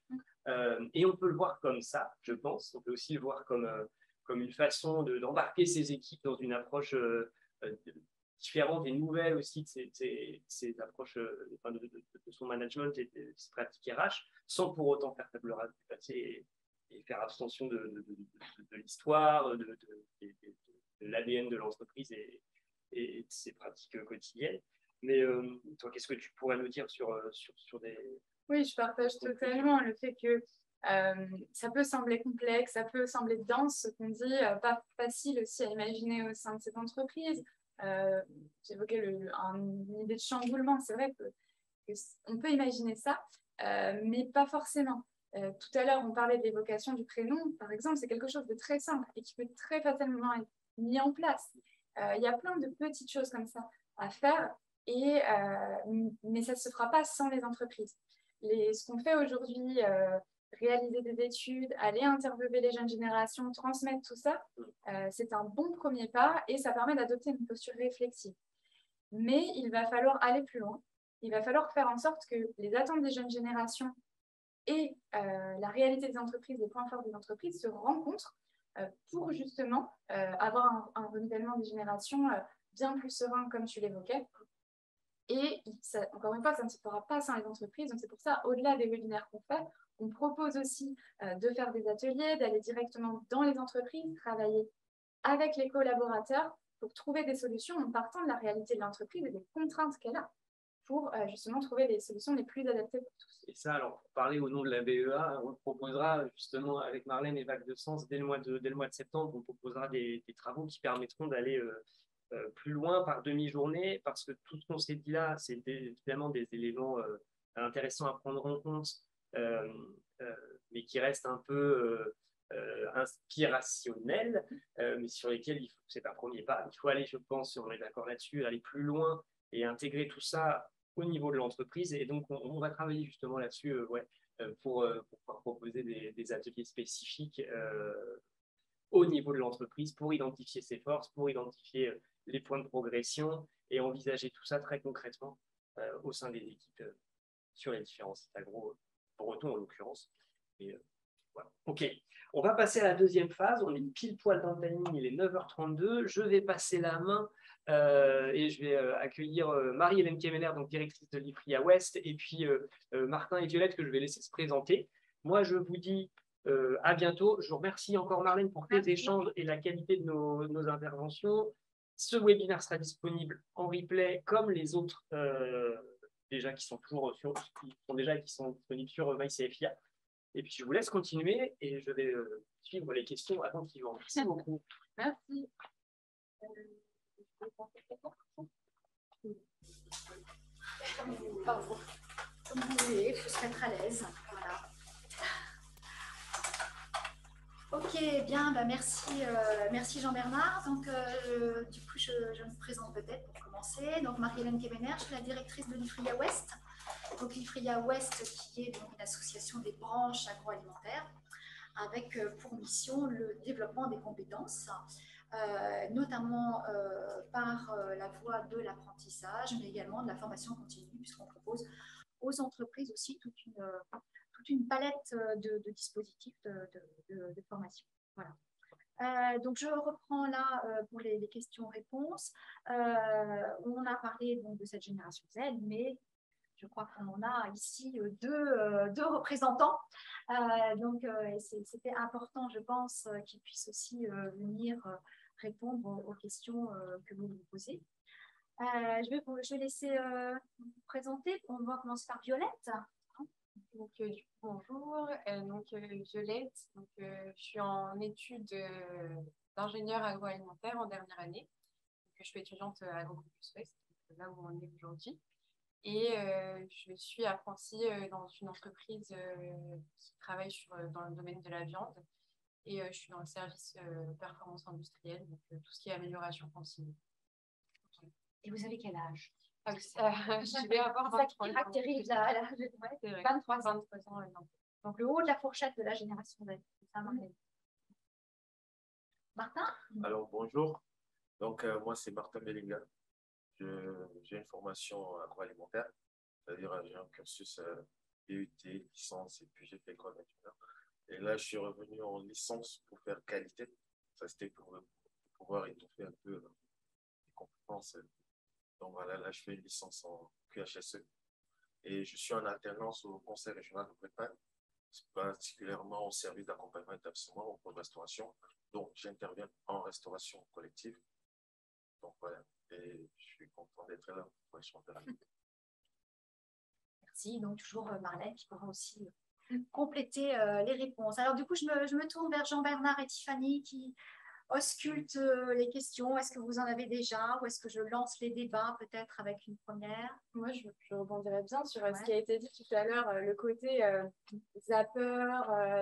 et on peut le voir comme ça, je pense, on peut aussi le voir comme une façon d'embarquer ses équipes dans une approche différente et nouvelle aussi de ces approches, de son management et de ses pratiques RH, sans pour autant faire table rase du passé et faire abstention de l'histoire, de l'ADN de l'entreprise et de ses pratiques quotidiennes. Mais toi, qu'est-ce que tu pourrais nous dire sur des... Oui, je partage totalement le fait que ça peut sembler complexe, ça peut sembler dense, ce qu'on dit, pas facile aussi à imaginer au sein de cette entreprise. J'évoquais une idée de chamboulement, c'est vrai qu'on peut imaginer ça, mais pas forcément. Tout à l'heure, on parlait de l'évocation du prénom, par exemple, c'est quelque chose de très simple et qui peut très facilement être mis en place. Il y a plein de petites choses comme ça à faire, mais ça ne se fera pas sans les entreprises. Ce qu'on fait aujourd'hui, réaliser des études, aller interviewer les jeunes générations, transmettre tout ça, c'est un bon premier pas et ça permet d'adopter une posture réflexive. Mais il va falloir aller plus loin. Il va falloir faire en sorte que les attentes des jeunes générations et la réalité des entreprises, les points forts des entreprises se rencontrent pour justement avoir un renouvellement des générations bien plus serein, comme tu l'évoquais. Et ça, encore une fois, ça ne se fera pas sans les entreprises. Donc c'est pour ça, au-delà des webinaires qu'on fait, on propose aussi de faire des ateliers, d'aller directement dans les entreprises, travailler avec les collaborateurs pour trouver des solutions en partant de la réalité de l'entreprise et des contraintes qu'elle a, pour justement trouver les solutions les plus adaptées pour tous. Et ça, alors, pour parler au nom de la BEA, on proposera justement avec Marlène et Vague de Sens, dès le mois de septembre, on proposera des travaux qui permettront d'aller plus loin par demi-journée, parce que tout ce qu'on s'est dit là, c'est évidemment des éléments intéressants à prendre en compte, mais qui restent un peu inspirationnels, mais sur lesquels c'est un premier pas. Il faut aller, je pense, si on est d'accord là-dessus, aller plus loin et intégrer tout ça au niveau de l'entreprise. Et donc, on va travailler justement là-dessus pour pouvoir proposer des ateliers spécifiques au niveau de l'entreprise pour identifier ses forces, pour identifier les points de progression et envisager tout ça très concrètement au sein des équipes sur les différents sites agro bretons en l'occurrence. Et voilà. Ok, on va passer à la deuxième phase. On est pile poil dans le timing, il est 9h32. Je vais passer la main et je vais accueillir Marie-Hélène Kemener, donc directrice de l'IFRIA West, et puis Martin et Violette, que je vais laisser se présenter. Moi, je vous dis à bientôt. Je vous remercie encore, Marlène, pour tes échanges et la qualité de nos interventions. Ce webinaire sera disponible en replay, comme les autres déjà qui sont toujours qui sont disponibles sur MyCFIA. Et puis, je vous laisse continuer et je vais suivre les questions attentivement. Merci beaucoup. Merci. Comme vous voulez, il faut se mettre à l'aise. Voilà. Ok, bien, bah merci Jean-Bernard. Donc, du coup, je me présente peut-être pour commencer. Donc, Marie-Hélène Kemener, je suis la directrice de l'IFRIA West. Donc, l'IFRIA West, qui est donc une association des branches agroalimentaires, avec pour mission le développement des compétences, notamment par la voie de l'apprentissage, mais également de la formation continue, puisqu'on propose aux entreprises aussi toute une palette de dispositifs de formation. Voilà. Donc, je reprends là pour les questions-réponses. On a parlé donc, de cette génération Z, mais je crois qu'on en a ici deux représentants. Donc, c'était important, je pense, qu'ils puissent aussi venir répondre aux questions que vous nous posez. Je vais laisser vous présenter. On va commencer par Violette. Donc, bonjour, Violette. Donc, je suis en études d'ingénieur agroalimentaire en dernière année. Donc, je suis étudiante à AgroCampus Ouest, là où on est aujourd'hui. Et je suis apprentie dans une entreprise qui travaille dans le domaine de la viande. Et je suis dans le service performance industrielle, donc tout ce qui est amélioration continue. Et vous avez quel âge? Je vais avoir Ça 23 ans. caractérise la C'est vrai. 23 ans. 23 ans, non. Donc le haut de la fourchette de la génération Z. C'est ça, Marlène. Martin? Alors, bonjour. Donc, moi, c'est Martin Bellinga. J'ai une formation agroalimentaire, c'est-à-dire j'ai un cursus DUT, licence, et puis j'ai fait école d'ingénieur. Et là, je suis revenu en licence pour faire qualité. Ça, c'était pour pouvoir étoffer un peu les compétences. Donc, voilà, là, je fais une licence en QHSE. Et je suis en alternance au Conseil régional de Bretagne, particulièrement au service d'accompagnement et d'établissement au pôle restauration. Donc, j'interviens en restauration collective. Donc, voilà. Et je suis content d'être là pour échanger avec vous. Merci. Donc, toujours Marlène qui pourra aussi compléter les réponses. Alors, du coup, je me tourne vers Jean-Bernard et Tiffany qui auscultent les questions. Est-ce que vous en avez déjà ou est-ce que je lance les débats peut-être avec une première? Moi, je rebondirais bien sur ce qui a été dit tout à l'heure, le côté zapper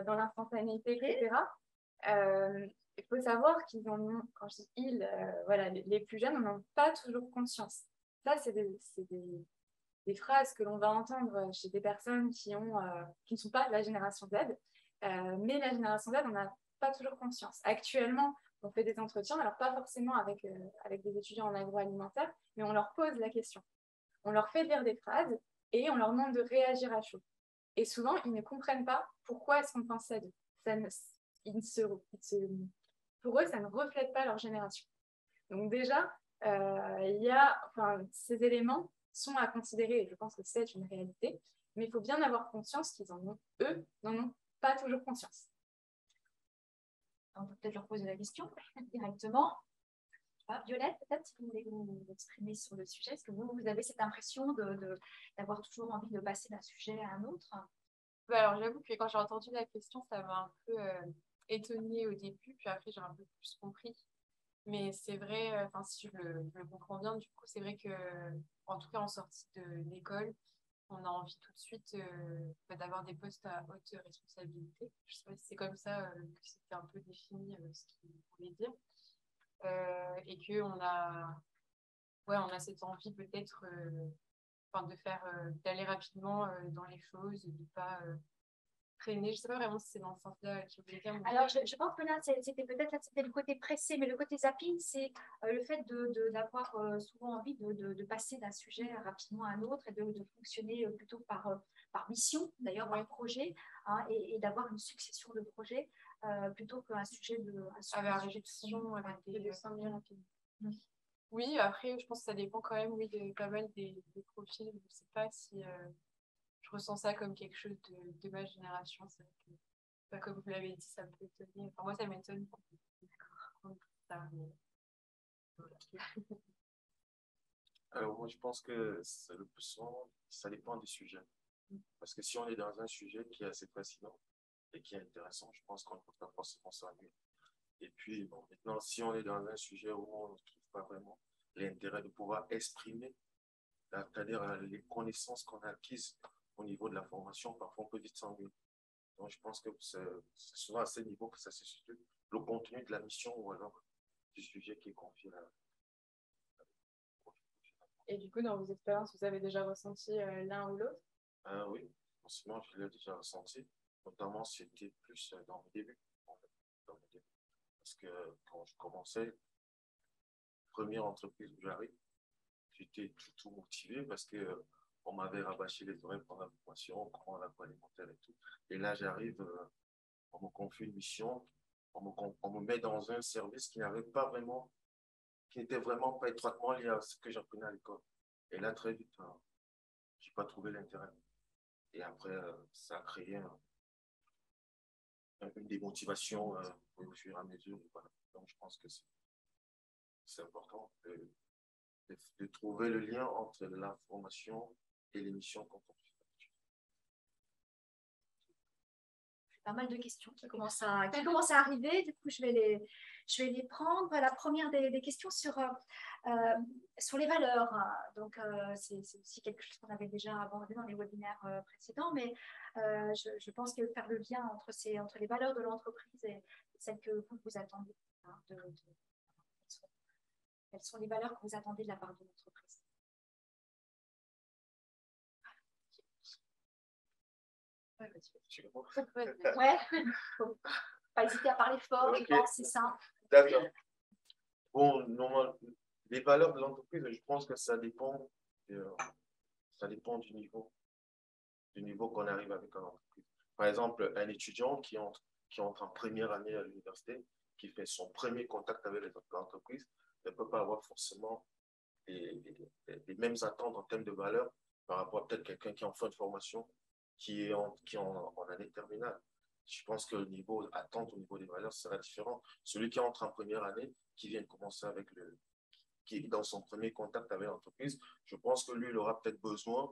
dans l'instantanéité, etc. Il faut savoir qu'ils en ont, quand je dis ils, voilà, les plus jeunes n'en ont pas toujours conscience. Ça, c'est des phrases que l'on va entendre chez des personnes qui ne sont pas de la génération Z, mais la génération Z, on n'a pas toujours conscience. Actuellement, on fait des entretiens, alors pas forcément avec des étudiants en agroalimentaire, mais on leur pose la question. On leur fait lire des phrases et on leur demande de réagir à chaud. Et souvent, ils ne comprennent pas pourquoi est-ce qu'on pense ça d'eux. Pour eux, ça ne reflète pas leur génération. Donc déjà, ces éléments sont à considérer, et je pense que c'est une réalité, mais il faut bien avoir conscience qu'ils eux, n'en ont pas toujours conscience. On peut peut-être leur poser la question directement. Violette, peut-être si vous voulez vous exprimer sur le sujet, est-ce que vous avez cette impression d'avoir toujours envie de passer d'un sujet à un autre? Alors, j'avoue que quand j'ai entendu la question, ça m'a un peu étonnée au début, puis après, j'ai un peu plus compris. Mais c'est vrai, enfin, si je le comprends bien, du coup, c'est vrai que, en tout cas, en sortie de l'école, on a envie tout de suite d'avoir des postes à haute responsabilité. Je sais pas si c'est comme ça que c'était un peu défini ce qu'il voulait dire. Et qu'on on a cette envie peut-être d'aller rapidement dans les choses, de ne pas traîner. Je ne sais pas vraiment si c'est dans ce sens-là qu'il voulait dire. Alors, je pense que là, c'était le côté pressé, mais le côté zapping, c'est le fait d'avoir souvent envie de passer d'un sujet rapidement à un autre et de fonctionner plutôt par mission, d'ailleurs, par projet, hein, et d'avoir une succession de projets plutôt qu'un sujet de répétition, avec des rapidement. Oui, après, je pense que ça dépend quand même pas mal des profils. Je ne sais pas si je ressens ça comme quelque chose de ma génération. C'est vrai que, bah, comme vous l'avez dit, ça me peut étonner. Enfin, moi, ça m'étonne. Alors, moi, je pense que le plus souvent, ça dépend des sujets. Parce que si on est dans un sujet qui est assez fascinant et qui est intéressant, je pense qu'on ne peut pas forcément s'ennuyer. Et puis, bon, maintenant, si on est dans un sujet où on ne trouve pas vraiment l'intérêt de pouvoir exprimer, c'est-à-dire les connaissances qu'on a acquises au niveau de la formation, parfois on peut vite s'ennuyer. Donc, je pense que c'est souvent à ce niveau que ça se situe, le contenu de la mission ou alors du sujet qui est confié à. Et du coup, dans vos expériences, vous avez déjà ressenti l'un ou l'autre? Oui, forcément, je l'ai déjà ressenti. Notamment, c'était plus dans mes débuts. En fait, dans mes débuts. Parce que quand je commençais, première entreprise où j'arrive, j'étais tout motivé parce que on m'avait rabâché les oreilles pendant la formation, comment l'agroalimentaire et tout. Et là, j'arrive, on me confie une mission, on me met dans un service qui n'était vraiment pas étroitement lié à ce que j'apprenais à l'école. Et là, très vite, je n'ai pas trouvé l'intérêt. Et après, ça a créé une démotivation au fur et à mesure. Voilà. Donc, je pense que c'est important de trouver le lien entre la formation et les missions qu'on fait. Pas mal de questions qui commencent à arriver. Du coup, je vais les prendre. La première des questions sur les valeurs. Donc, c'est aussi quelque chose qu'on avait déjà abordé dans les webinaires précédents, mais je pense que faire le lien entre les valeurs de l'entreprise et celles que vous attendez, hein, Quelles sont les valeurs que vous attendez de la part de l'entreprise? Ouais, faut pas hésiter à parler fort, je pense, c'est ça. D'accord. Bon, normalement, les valeurs de l'entreprise, je pense que ça dépend du niveau qu'on arrive avec en entreprise. Par exemple, un étudiant qui entre en première année à l'université, qui fait son premier contact avec l'entreprise, ne peut pas avoir forcément les mêmes attentes en termes de valeurs par rapport à peut-être quelqu'un qui est en fin de formation, qui est en année terminale. Je pense que le niveau attente au niveau des valeurs sera différent. Celui qui entre en première année, qui vient de commencer qui est dans son premier contact avec l'entreprise, je pense que lui, il aura peut-être besoin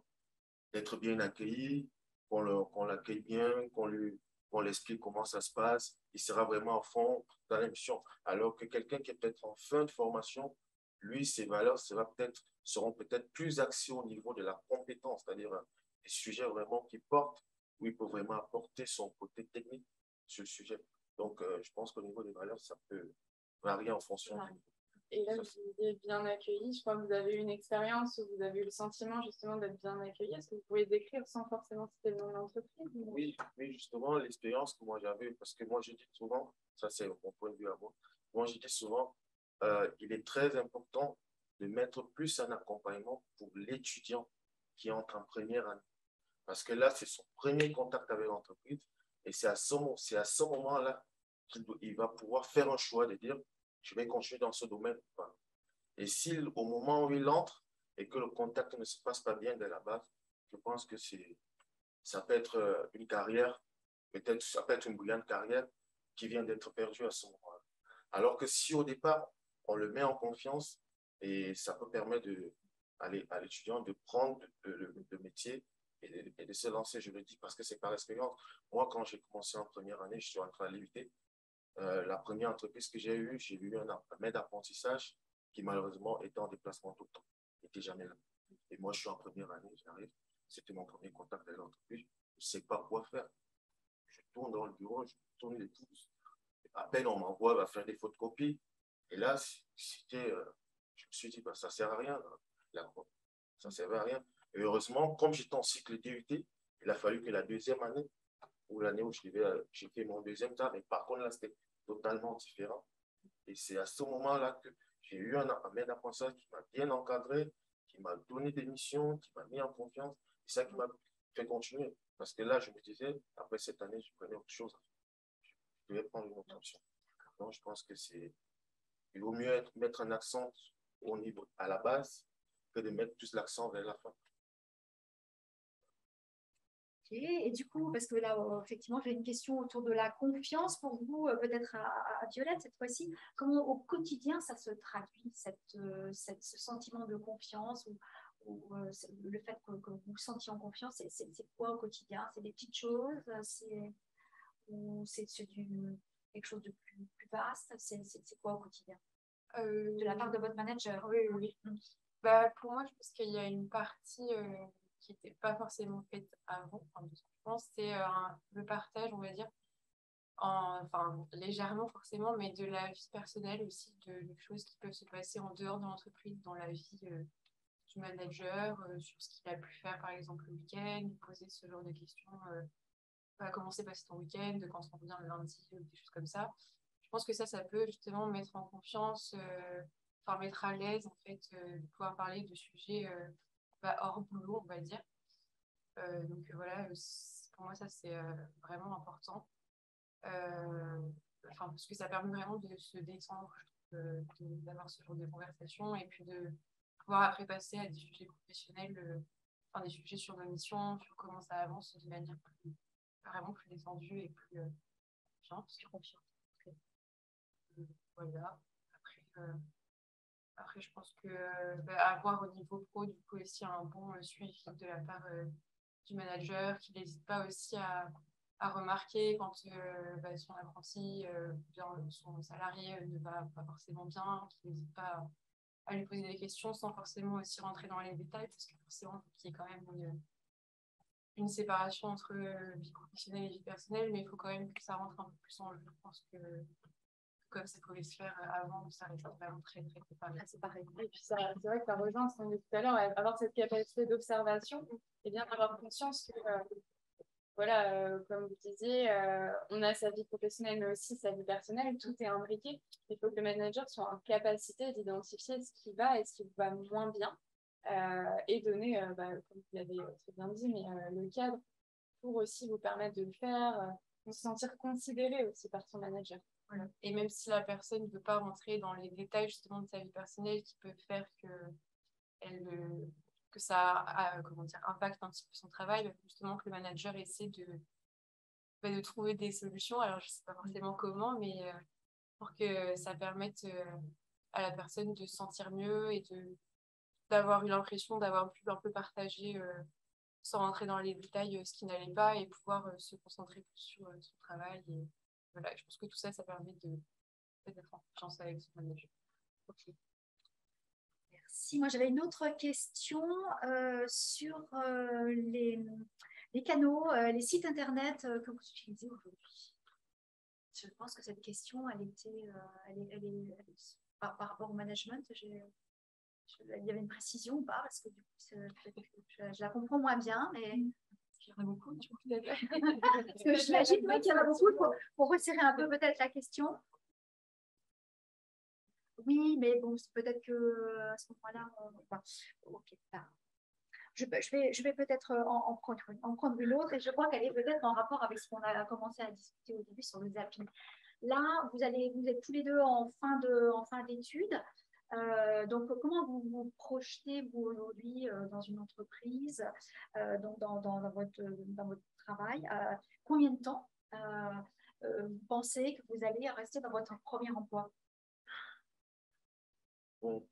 d'être bien accueilli, qu'on l'accueille bien, qu'on l'explique comment ça se passe. Il sera vraiment à fond dans l'émission. Alors que quelqu'un qui est peut-être en fin de formation, lui, ses valeurs seront peut-être plus axées au niveau de la compétence, c'est-à-dire des sujets vraiment qui portent, où il peut vraiment apporter son côté technique sur le sujet. Donc, je pense qu'au niveau des valeurs, ça peut varier en fonction du Et là, vous êtes bien accueilli. Je crois que vous avez eu une expérience où vous avez eu le sentiment justement d'être bien accueilli. Est-ce que vous pouvez décrire sans forcément citer le nom de l'entreprise? Oui, justement, l'expérience que moi j'avais, parce que moi je dis souvent, ça c'est mon point de vue à moi je dis souvent, il est très important de mettre plus un accompagnement pour l'étudiant qui entre en première année. Parce que là, c'est son premier contact avec l'entreprise et c'est à ce moment-là qu'il va pouvoir faire un choix de dire, je vais continuer dans ce domaine ou pas. Et si au moment où il entre et que le contact ne se passe pas bien dès la base, je pense que ça peut être une carrière, peut-être ça peut être une brillante carrière qui vient d'être perdue à ce moment-là. Alors que si au départ, on le met en confiance et ça peut permettre à l'étudiant de prendre le métier et de se lancer, je le dis parce que c'est par expérience. Moi, quand j'ai commencé en première année, je suis entré à l'IUT. La première entreprise que j'ai eu un maître d'apprentissage qui malheureusement était en déplacement tout le temps, n'était jamais là. Et moi, je suis en première année, j'arrive. C'était mon premier contact avec l'entreprise. Je ne sais pas quoi faire. Je tourne dans le bureau, je tourne les pouces. À peine on m'envoie faire des photocopies. Et là, je me suis dit, bah, ça ne sert à rien. Là, ça ne servait à rien. Et heureusement, comme j'étais en cycle DUT, il a fallu que la deuxième année, ou l'année où j'ai fait mon deuxième tas, mais par contre, là, c'était totalement différent. Et c'est à ce moment-là que j'ai eu un maître d'apprentissage qui m'a bien encadré, qui m'a donné des missions, qui m'a mis en confiance. C'est ça qui m'a fait continuer. Parce que là, je me disais, après cette année, je prenais autre chose. Je devais prendre une autre option. Donc, je pense que il vaut mieux mettre un accent au niveau, à la base que de mettre plus l'accent vers la fin. Okay. Et du coup, parce que là, effectivement, j'ai une question autour de la confiance pour vous, peut-être à Violette cette fois-ci. Comment au quotidien ça se traduit, ce sentiment de confiance ou le fait que vous vous sentiez en confiance, c'est quoi au quotidien? C'est des petites choses, ou c'est quelque chose de plus vaste? C'est quoi au quotidien? De la part de votre manager? Oui, oui. Bah, pour moi, je pense qu'il y a une partie qui n'était pas forcément faite avant. Enfin, je pense c'est le partage, on va dire, enfin, légèrement forcément, mais de la vie personnelle aussi, de choses qui peuvent se passer en dehors de l'entreprise, dans la vie du manager, sur ce qu'il a pu faire, par exemple, le week-end, poser ce genre de questions. Comment s'est passé ton week-end, quand on revient le lundi, des choses comme ça. Je pense que ça peut justement mettre en confiance, enfin mettre à l'aise en fait, de pouvoir parler de sujets hors boulot, on va dire. Donc voilà, pour moi ça c'est vraiment important. Enfin, parce que ça permet vraiment de se détendre, d'avoir ce genre de conversation et puis de pouvoir après passer à des sujets professionnels, enfin des sujets sur nos missions, sur comment ça avance de manière vraiment plus détendue et plus confiante. Voilà. Après, je pense que avoir au niveau pro, du coup, aussi un bon suivi de la part du manager, qui n'hésite pas aussi à remarquer quand son apprenti, bien, son salarié ne va pas forcément bien, qui n'hésite pas à lui poser des questions sans forcément aussi rentrer dans les détails, parce que forcément, il y a quand même une séparation entre vie professionnelle et vie personnelle, mais il faut quand même que ça rentre un peu plus en jeu. Je pense que comme ça pouvait se faire avant, où ça restait vraiment très, très préparé. C'est pareil. Et puis c'est vrai que ça rejoint ce qu'on dit tout à l'heure, avoir cette capacité d'observation et bien avoir conscience que, voilà, comme vous disiez, on a sa vie professionnelle, mais aussi sa vie personnelle, tout est imbriqué. Il faut que le manager soit en capacité d'identifier ce qui va et ce qui va moins bien et donner, comme vous l'avez très bien dit, mais le cadre pour aussi vous permettre de le faire, se sentir considéré aussi par son manager. Voilà. Et même si la personne ne veut pas rentrer dans les détails justement de sa vie personnelle qui peut faire que ça impacte un petit peu son travail, justement que le manager essaie de trouver des solutions. Alors je ne sais pas forcément comment, mais pour que ça permette à la personne de se sentir mieux et d'avoir eu l'impression d'avoir pu un peu partager sans rentrer dans les détails ce qui n'allait pas et pouvoir se concentrer plus sur son travail. Et voilà, je pense que tout ça, ça permet d'être en confiance avec son manager. Ok. Merci. Moi, j'avais une autre question sur les canaux, les sites internet que vous utilisez aujourd'hui. Je pense que cette question, elle par rapport au management, il y avait une précision ou pas, parce que du coup, je la comprends moins bien, mais il y en a beaucoup, du coup, parce que j'imagine qu'il y en a beaucoup pour resserrer un peu peut-être la question. Oui, mais bon, c'est peut-être que à ce moment-là, ok. Je vais peut-être en prendre une autre, et je crois qu'elle est peut-être en rapport avec ce qu'on a commencé à discuter au début sur le zapping. Là, vous êtes tous les deux en fin d'études. Donc, comment vous vous projetez, vous, aujourd'hui, dans une entreprise, dans votre travail? Combien de temps vous pensez que vous allez rester dans votre premier emploi? Bon,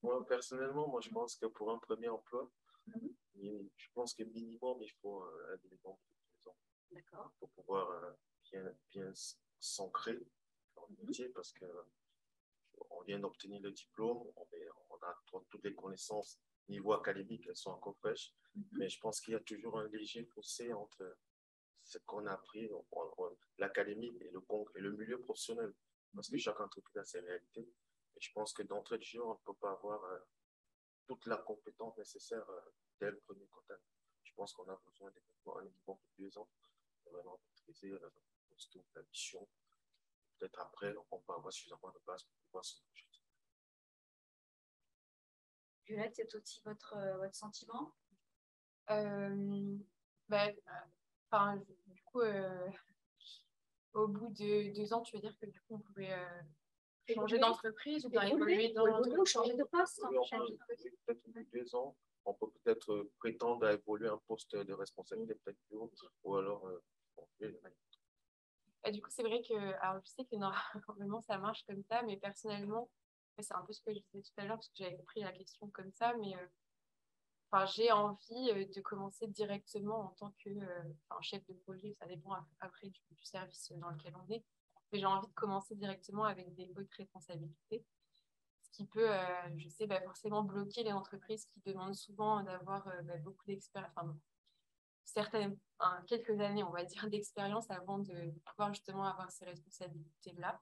moi, personnellement, je pense que pour un premier emploi, je pense que minimum, il faut un minimum de 2 ans. D'accord. Pour pouvoir bien s'ancrer dans le métier, parce que on vient d'obtenir le diplôme, on a toutes les connaissances niveau académique, elles sont encore fraîches, mais je pense qu'il y a toujours un léger fossé entre ce qu'on a appris, l'académique et le milieu professionnel, parce que chaque entreprise a ses réalités. Et je pense que d'entrée de jeu, on ne peut pas avoir toute la compétence nécessaire dès le premier contact. Je pense qu'on a besoin d'un minimum de 2 ans pour vraiment maîtriser la mission. Peut-être après, on peut avoir suffisamment de base pour pouvoir se projeter. Violette, c'est aussi votre sentiment? Du coup, au bout de 2 ans, tu veux dire que du coup, on pouvait changer d'entreprise ou bien évoluer dans changer de poste? Peut-être au bout de 2 ans, on peut peut-être prétendre à évoluer un poste de responsabilité peut-être plus haut, ou alors Et du coup, c'est vrai que, alors je sais que normalement ça marche comme ça, mais personnellement, c'est un peu ce que je disais tout à l'heure, parce que j'avais compris la question comme ça, mais j'ai envie de commencer directement en tant que chef de projet. Ça dépend après du service dans lequel on est, mais j'ai envie de commencer directement avec des hautes responsabilités, ce qui peut, je sais, forcément bloquer les entreprises qui demandent souvent d'avoir beaucoup d'expérience, quelques années, on va dire, d'expérience avant de pouvoir justement avoir ces responsabilités-là.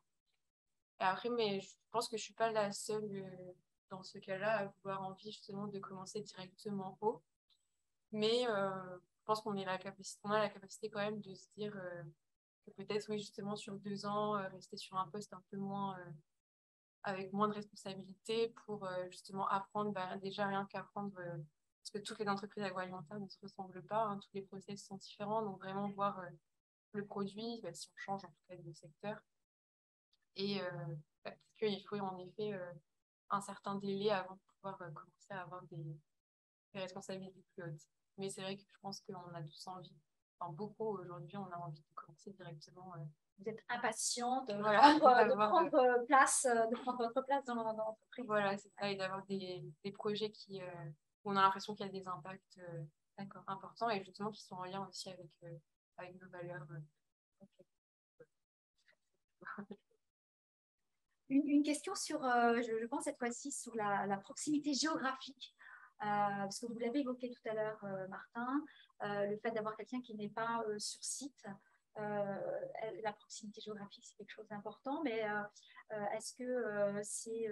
Et après, mais je pense que je ne suis pas la seule dans ce cas-là à avoir envie justement de commencer directement haut. Mais je pense qu'on a la capacité quand même de se dire que peut-être, oui, justement, sur 2 ans, rester sur un poste un peu moins, avec moins de responsabilités pour justement apprendre, déjà rien qu'apprendre, parce que toutes les entreprises agroalimentaires ne se ressemblent pas, hein, tous les process sont différents, donc vraiment voir le produit, si on change en tout cas de secteur. Et parce qu'il faut en effet un certain délai avant de pouvoir commencer à avoir des responsabilités plus hautes. Mais c'est vrai que je pense qu'on a tous envie, beaucoup aujourd'hui, on a envie de commencer directement. Vous êtes impatient de prendre votre place dans l'entreprise. Voilà, c'est ça, et d'avoir des projets où on a l'impression qu'il y a des impacts importants et justement qui sont en lien aussi avec nos valeurs. Une question sur, je pense cette fois-ci, sur la proximité géographique. Parce que vous l'avez évoqué tout à l'heure, Martin, le fait d'avoir quelqu'un qui n'est pas sur site. la proximité géographique, c'est quelque chose d'important, mais est-ce que c'est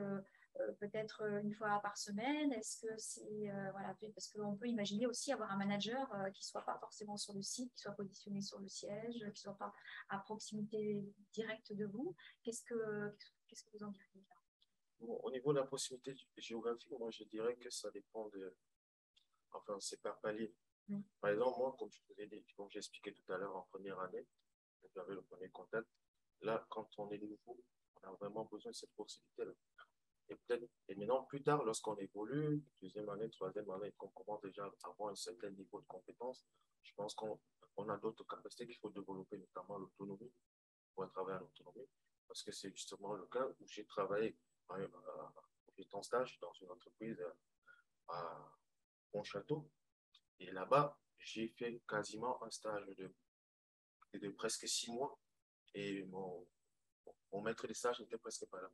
peut-être une fois par semaine? Est-ce que c'est voilà, parce qu'on peut imaginer aussi avoir un manager qui ne soit pas forcément sur le site, qui soit positionné sur le siège, qui ne soit pas à proximité directe de vous. Qu'est-ce que vous en diriez là? Bon, au niveau de la proximité géographique, moi je dirais que ça dépend enfin c'est par palier. Par exemple, moi, comme j'ai expliqué tout à l'heure en première année, j'avais le premier contact. Là, quand on est nouveau, on a vraiment besoin de cette proximité-là. Et maintenant, plus tard, lorsqu'on évolue, deuxième année, troisième année, qu'on commence déjà à avoir un certain niveau de compétence, je pense qu'on a d'autres capacités qu'il faut développer, notamment l'autonomie, pour travailler en autonomie. Parce que c'est justement le cas où j'ai travaillé, j'étais en stage dans une entreprise à Pontchâteau. Et là-bas, j'ai fait quasiment un stage de presque 6 mois. Et mon maître de stage n'était presque pas là.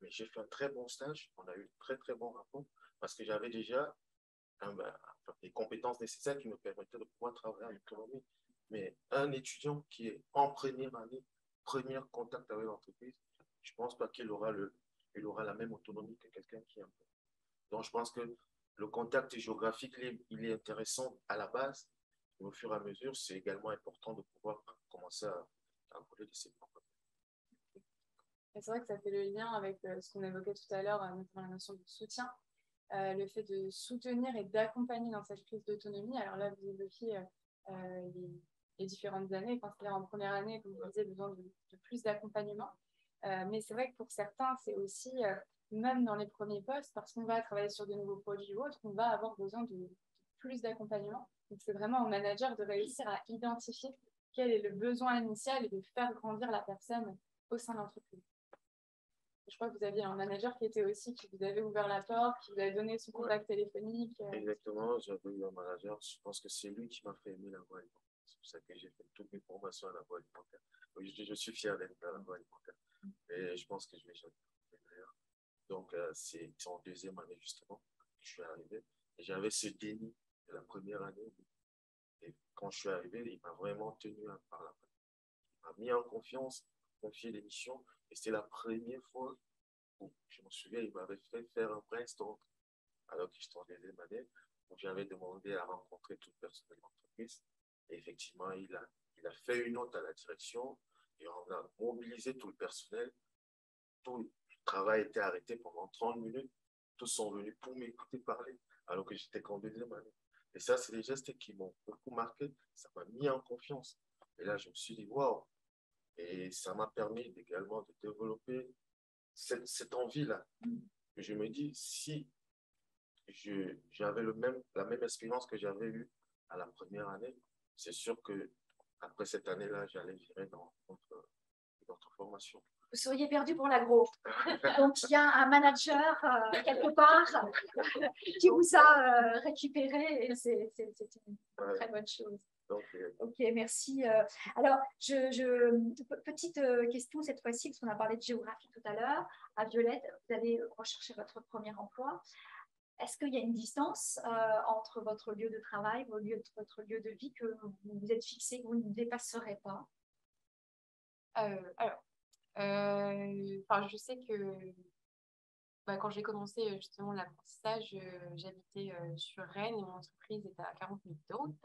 Mais j'ai fait un très bon stage. On a eu un très, très bon rapport parce que j'avais déjà les compétences nécessaires qui me permettaient de pouvoir travailler en autonomie. Mais un étudiant qui est en première année, premier contact avec l'entreprise, je ne pense pas qu'il aura la même autonomie que quelqu'un qui est un peu. Donc, je pense que le contact géographique, il est intéressant à la base. Mais au fur et à mesure, c'est également important de pouvoir commencer à voler de ses propres. C'est vrai que ça fait le lien avec ce qu'on évoquait tout à l'heure, notamment la notion de soutien, le fait de soutenir et d'accompagner dans cette prise d'autonomie. Alors là, vous évoquiez les différentes années, quand c'est en première année, comme vous disiez, besoin de plus d'accompagnement. Mais c'est vrai que pour certains, c'est aussi, même dans les premiers postes, parce qu'on va travailler sur de nouveaux produits ou autres, on va avoir besoin de plus d'accompagnement. Donc c'est vraiment au manager de réussir à identifier quel est le besoin initial et de faire grandir la personne au sein de l'entreprise. Je crois que vous aviez un manager qui était aussi, qui vous avait ouvert la porte, qui vous avait donné son contact téléphonique. Exactement, j'avais eu un manager. Je pense que c'est lui qui m'a fait aimer la voie alimentaire. C'est pour ça que j'ai fait toutes mes formations à la voie alimentaire. Je suis fier d'être dans la voie alimentaire. Et je pense que je vais jamais faire meilleur. Donc, c'est en deuxième année, justement, que je suis arrivé. Et j'avais ce déni de la première année. Et quand je suis arrivé, il m'a vraiment tenu par la main. Il m'a mis en confiance, confié les missions. Et c'est la première fois où, je me souviens, il m'avait fait faire un brainstorm alors que j'étais en deuxième année, où j'avais demandé à rencontrer toute personne de l'entreprise. Et effectivement, il a fait une note à la direction et on a mobilisé tout le personnel. Tout le travail était arrêté pendant 30 minutes. Tous sont venus pour m'écouter parler alors que j'étais qu'en deuxième année. Et ça, c'est des gestes qui m'ont beaucoup marqué. Ça m'a mis en confiance. Et là, je me suis dit, waouh! Et ça m'a permis également de développer cette envie-là. Je me dis, si j'avais la même expérience que j'avais eue à la première année, c'est sûr que après cette année-là, j'allais virer dans notre formation. Vous seriez perdu pour l'agro. Donc, il y a un manager quelque part qui vous a récupéré et c'est une très bonne chose. Donc, ok, merci. Alors, petite question cette fois-ci, parce qu'on a parlé de géographie tout à l'heure. À Violette, vous allez rechercher votre premier emploi. Est-ce qu'il y a une distance entre votre lieu de travail, votre lieu de vie que vous vous êtes fixé, que vous ne dépasserez pas? Je sais que quand j'ai commencé justement l'apprentissage, j'habitais sur Rennes et mon entreprise était à 40 minutes de route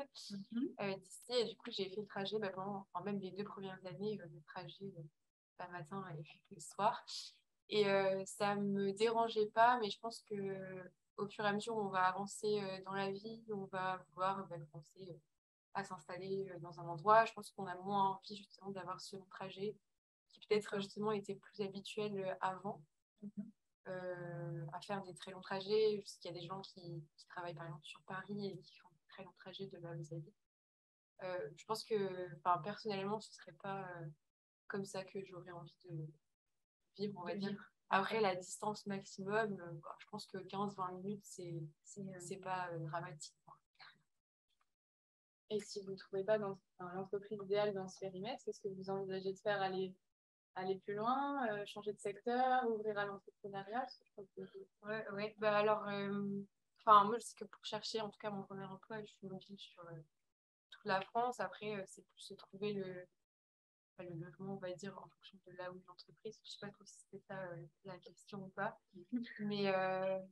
d'ici. Et du coup, j'ai fait le trajet même les 2 premières années, le trajet le matin et le soir. Et ça ne me dérangeait pas, mais je pense que au fur et à mesure où on va avancer dans la vie, on va vouloir commencer à s'installer dans un endroit. Je pense qu'on a moins envie justement d'avoir ce long trajet qui peut-être justement était plus habituel avant à faire des très longs trajets. Je sais qu'il y a des gens qui travaillent par exemple sur Paris et qui font des très longs trajets de là où ils habitent. Je pense que personnellement, ce ne serait pas comme ça que j'aurais envie de vivre, on va dire. Après, la distance maximum, je pense que 15-20 minutes, c'est pas dramatique. Et si vous ne trouvez pas dans l'entreprise idéale dans ce périmètre, est-ce que vous envisagez de faire aller plus loin, changer de secteur, ouvrir à l'entrepreneuriat? Ouais. Alors, moi, je sais que pour chercher, en tout cas, mon premier emploi, je suis mobile sur toute la France. Après, c'est plus se trouver le le logement, on va dire, en fonction de là où est l'entreprise. Je ne sais pas trop si c'était ça la question ou pas. Mais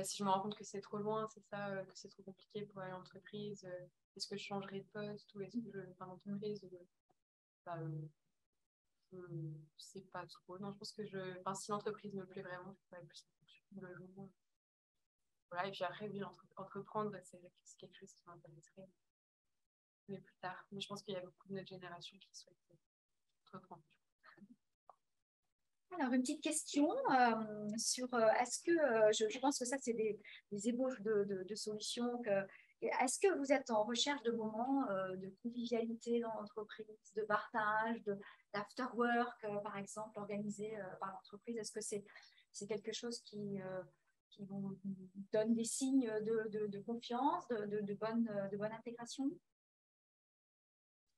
si je me rends compte que c'est trop loin, c'est ça, que c'est trop compliqué pour aller à l'entreprise, est-ce que je changerai de poste ou est-ce que je enfin, d'entreprise je sais pas trop. Non, je pense que si l'entreprise me plaît vraiment, je pourrais plus en fonction du logement. Voilà, et puis après, oui, entreprendre, c'est quelque chose qui m'intéresserait, mais plus tard. Mais je pense qu'il y a beaucoup de notre génération qui souhaitent entreprendre. Alors, une petite question sur est-ce que je pense que ça, c'est des ébauches de solutions. Est-ce que vous êtes en recherche de moments de convivialité dans l'entreprise, de partage, d'after-work, par exemple, organisé par l'entreprise? Est-ce que c'est quelque chose qui vous donne des signes de confiance, de bonne intégration?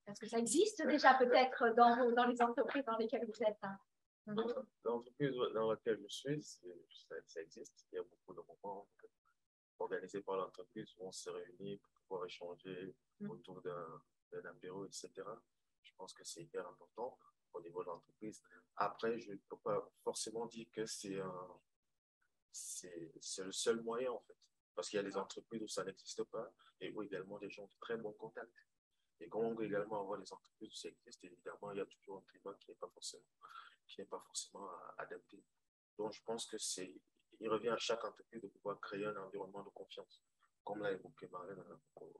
Est-ce que ça existe déjà peut-être dans les entreprises dans lesquelles vous êtes? L'entreprise dans laquelle je suis, ça existe. Il y a beaucoup de moments organisés par l'entreprise où on se réunit pour pouvoir échanger autour d'un apéro, etc. Je pense que c'est hyper important au niveau de l'entreprise. Après, je ne peux pas forcément dire que c'est le seul moyen, en fait. Parce qu'il y a des entreprises où ça n'existe pas et où également des gens de très bons contacts. Et quand on veut également avoir des entreprises où ça existe, évidemment, il y a toujours un climat qui n'est pas forcément adapté. Donc, je pense il revient à chaque entreprise de pouvoir créer un environnement de confiance. Comme l'a évoqué Marlène au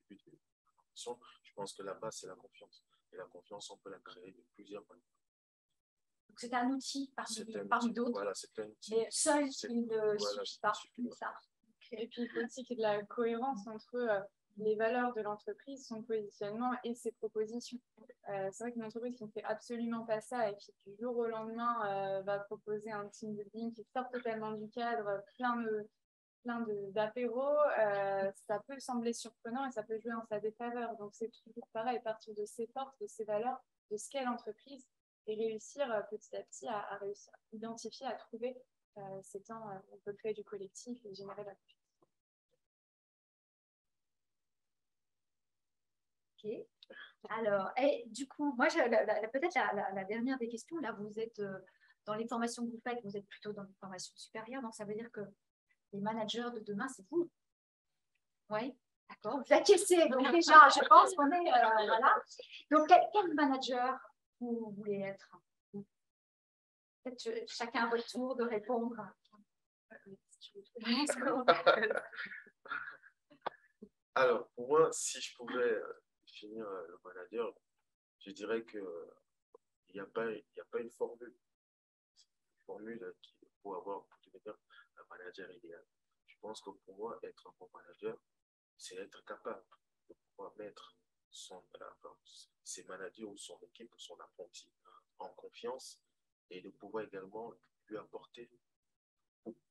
début de la présentation, je pense que la base, c'est la confiance. Et la confiance, on peut la créer de plusieurs manières. Donc, c'est un outil parmi d'autres. Voilà, c'est un outil. Mais seul, il ne suffit pas. Ça. Et puis, il faut aussi qu'il y ait de la cohérence entre les valeurs de l'entreprise, son positionnement et ses propositions. C'est vrai qu'une entreprise qui ne fait absolument pas ça et qui, du jour au lendemain, va proposer un team building qui sort totalement du cadre, plein d'apéros, ça peut sembler surprenant et ça peut jouer en sa défaveur. Donc, c'est toujours pareil, partir de ses forces, de ses valeurs, de ce qu'est l'entreprise et réussir petit à petit à réussir à identifier, à trouver ces temps où on peut créer du collectif et générer la confiance. Ok. Alors, et du coup, moi, peut-être la dernière des questions, là, vous êtes dans les formations que vous faites, vous êtes plutôt dans les formations supérieures, donc ça veut dire que les managers de demain, c'est vous. Oui, d'accord. Vous acquiescez, donc déjà, je pense qu'on est, voilà. Donc, quel manager vous voulez être? Peut-être chacun à votre tour de répondre. Alors, pour moi, si je pouvais définir le manager, je dirais qu'il n'y a pas une formule. Pour devenir un manager idéal. Je pense que pour moi, être un bon manager, c'est être capable de pouvoir mettre ses managers ou son équipe ou son apprenti en confiance et de pouvoir également lui apporter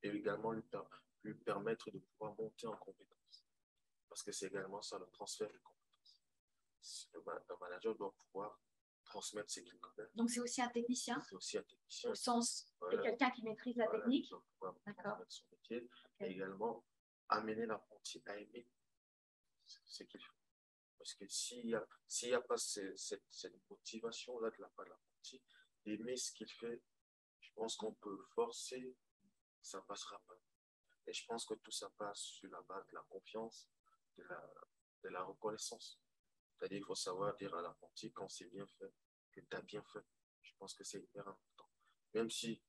et également lui permettre de pouvoir monter en compétences. Parce que c'est également ça, le transfert de compétences. Un manager doit pouvoir transmettre ce qu'il connaît. Donc, c'est aussi un technicien. C'est aussi un technicien. Au sens de quelqu'un qui maîtrise la technique. D'accord. Son métier, et également amener l'apprenti à aimer ce qu'il fait. Parce que s'il n'y a pas cette motivation-là de la part de l'apprenti, d'aimer ce qu'il fait, je pense qu'on peut forcer, ça ne passera pas. Et je pense que tout ça passe sur la base de la confiance, de la reconnaissance. C'est-à-dire qu'il faut savoir dire à l'apprenti quand c'est bien fait, que tu as bien fait. Je pense que c'est hyper important. Même si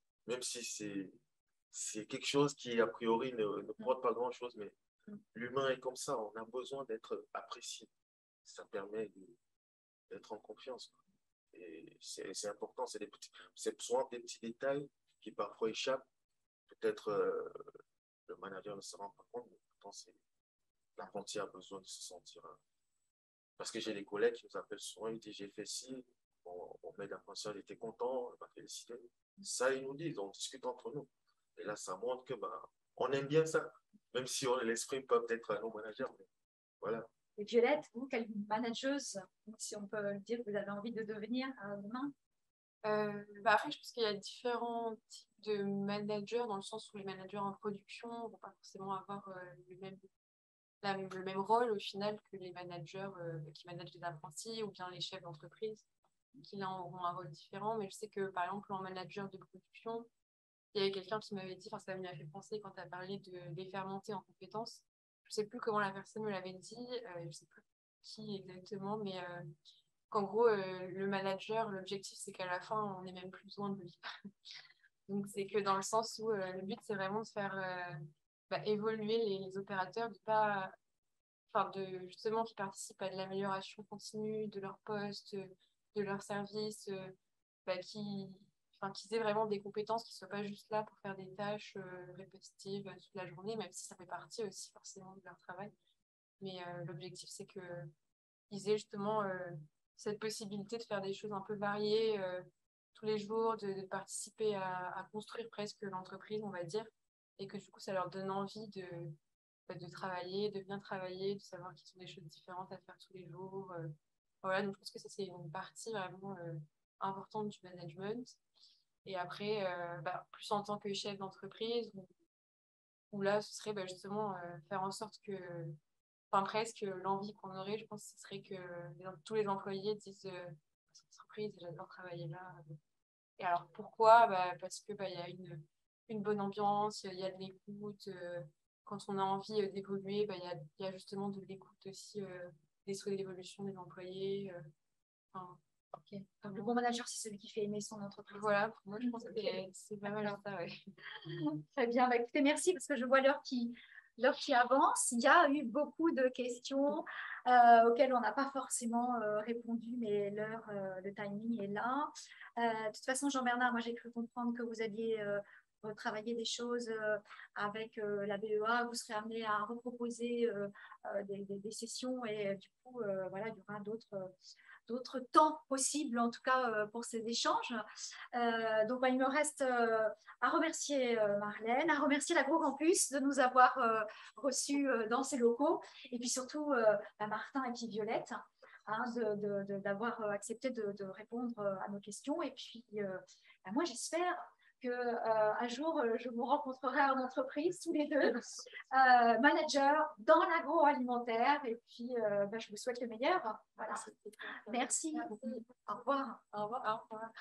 c'est quelque chose qui, a priori, ne porte pas grand-chose, mais l'humain est comme ça. On a besoin d'être apprécié. Ça permet d'être en confiance. Et c'est important. C'est souvent des petits détails qui parfois échappent. Peut-être le manager ne se rend pas compte, mais pourtant, l'apprenti a besoin de se sentir. Parce que j'ai des collègues qui nous appellent souvent, ils disent j'ai fait ci, on met l'apprenti, il était content, on va féliciter. Ça, ils nous disent, on discute entre nous. Et là, ça montre que on aime bien ça, même si on ne l'exprime pas peut-être à nos managers. Mais voilà. Et Violette, vous, quelle manageuse, si on peut le dire, vous avez envie de devenir demain? Après, je pense qu'il y a différents types de managers, dans le sens où les managers en production ne vont pas forcément avoir le même rôle au final que les managers qui managent les apprentis ou bien les chefs d'entreprise qui là auront un rôle différent. Mais je sais que par exemple en manager de production, il y avait quelqu'un qui m'avait dit, enfin ça m'y a fait penser quand tu as parlé de les faire monter en compétences. Je ne sais plus comment la personne me l'avait dit, je ne sais plus qui exactement, mais qu'en gros, le manager, l'objectif c'est qu'à la fin, on n'ait même plus besoin de lui. Donc c'est que dans le sens où le but c'est vraiment de faire évoluer les opérateurs, de pas, enfin de justement qu'ils participent à de l'amélioration continue de leur poste, de leur service, qu'ils aient vraiment des compétences qui ne soient pas juste là pour faire des tâches répétitives toute la journée, même si ça fait partie aussi forcément de leur travail. Mais l'objectif, c'est qu'ils aient justement cette possibilité de faire des choses un peu variées tous les jours, de participer à construire presque l'entreprise, on va dire, et que du coup, ça leur donne envie de travailler, de bien travailler, de savoir qu'ils ont des choses différentes à faire tous les jours. Voilà, donc je pense que ça, c'est une partie vraiment importante du management. Et après, plus en tant que chef d'entreprise, où là, ce serait justement faire en sorte que, enfin presque l'envie qu'on aurait, je pense, ce serait que tous les employés disent cette entreprise, j'adore travailler là. Et alors pourquoi? Parce que il y a une bonne ambiance, il y a de l'écoute. Quand on a envie d'évoluer, il y a justement de l'écoute aussi, des souhaits d'évolution des employés. Ok. Donc, le bon manager, c'est celui qui fait aimer son entreprise. Voilà, pour moi, je pense que c'est pas mal ça, ouais. Très bien. Écoutez, merci parce que je vois l'heure qui avance. Il y a eu beaucoup de questions auxquelles on n'a pas forcément répondu, mais l'heure, le timing est là. De toute façon, Jean-Bernard, moi, j'ai cru comprendre que vous alliez travailler des choses avec la BEA. Vous serez amené à reproposer des sessions et du coup, voilà, il y aura d'autres temps possibles, en tout cas pour ces échanges. Donc, il me reste à remercier Marlène, à remercier l'Agrocampus de nous avoir reçus dans ses locaux, et puis surtout Martin et puis Violette, d'avoir accepté de répondre à nos questions. Et puis, moi, j'espère qu'un jour, je vous rencontrerai en entreprise, tous les deux, managers dans l'agroalimentaire. Et puis, je vous souhaite le meilleur. Voilà. Merci. Au revoir. Au revoir. Au revoir.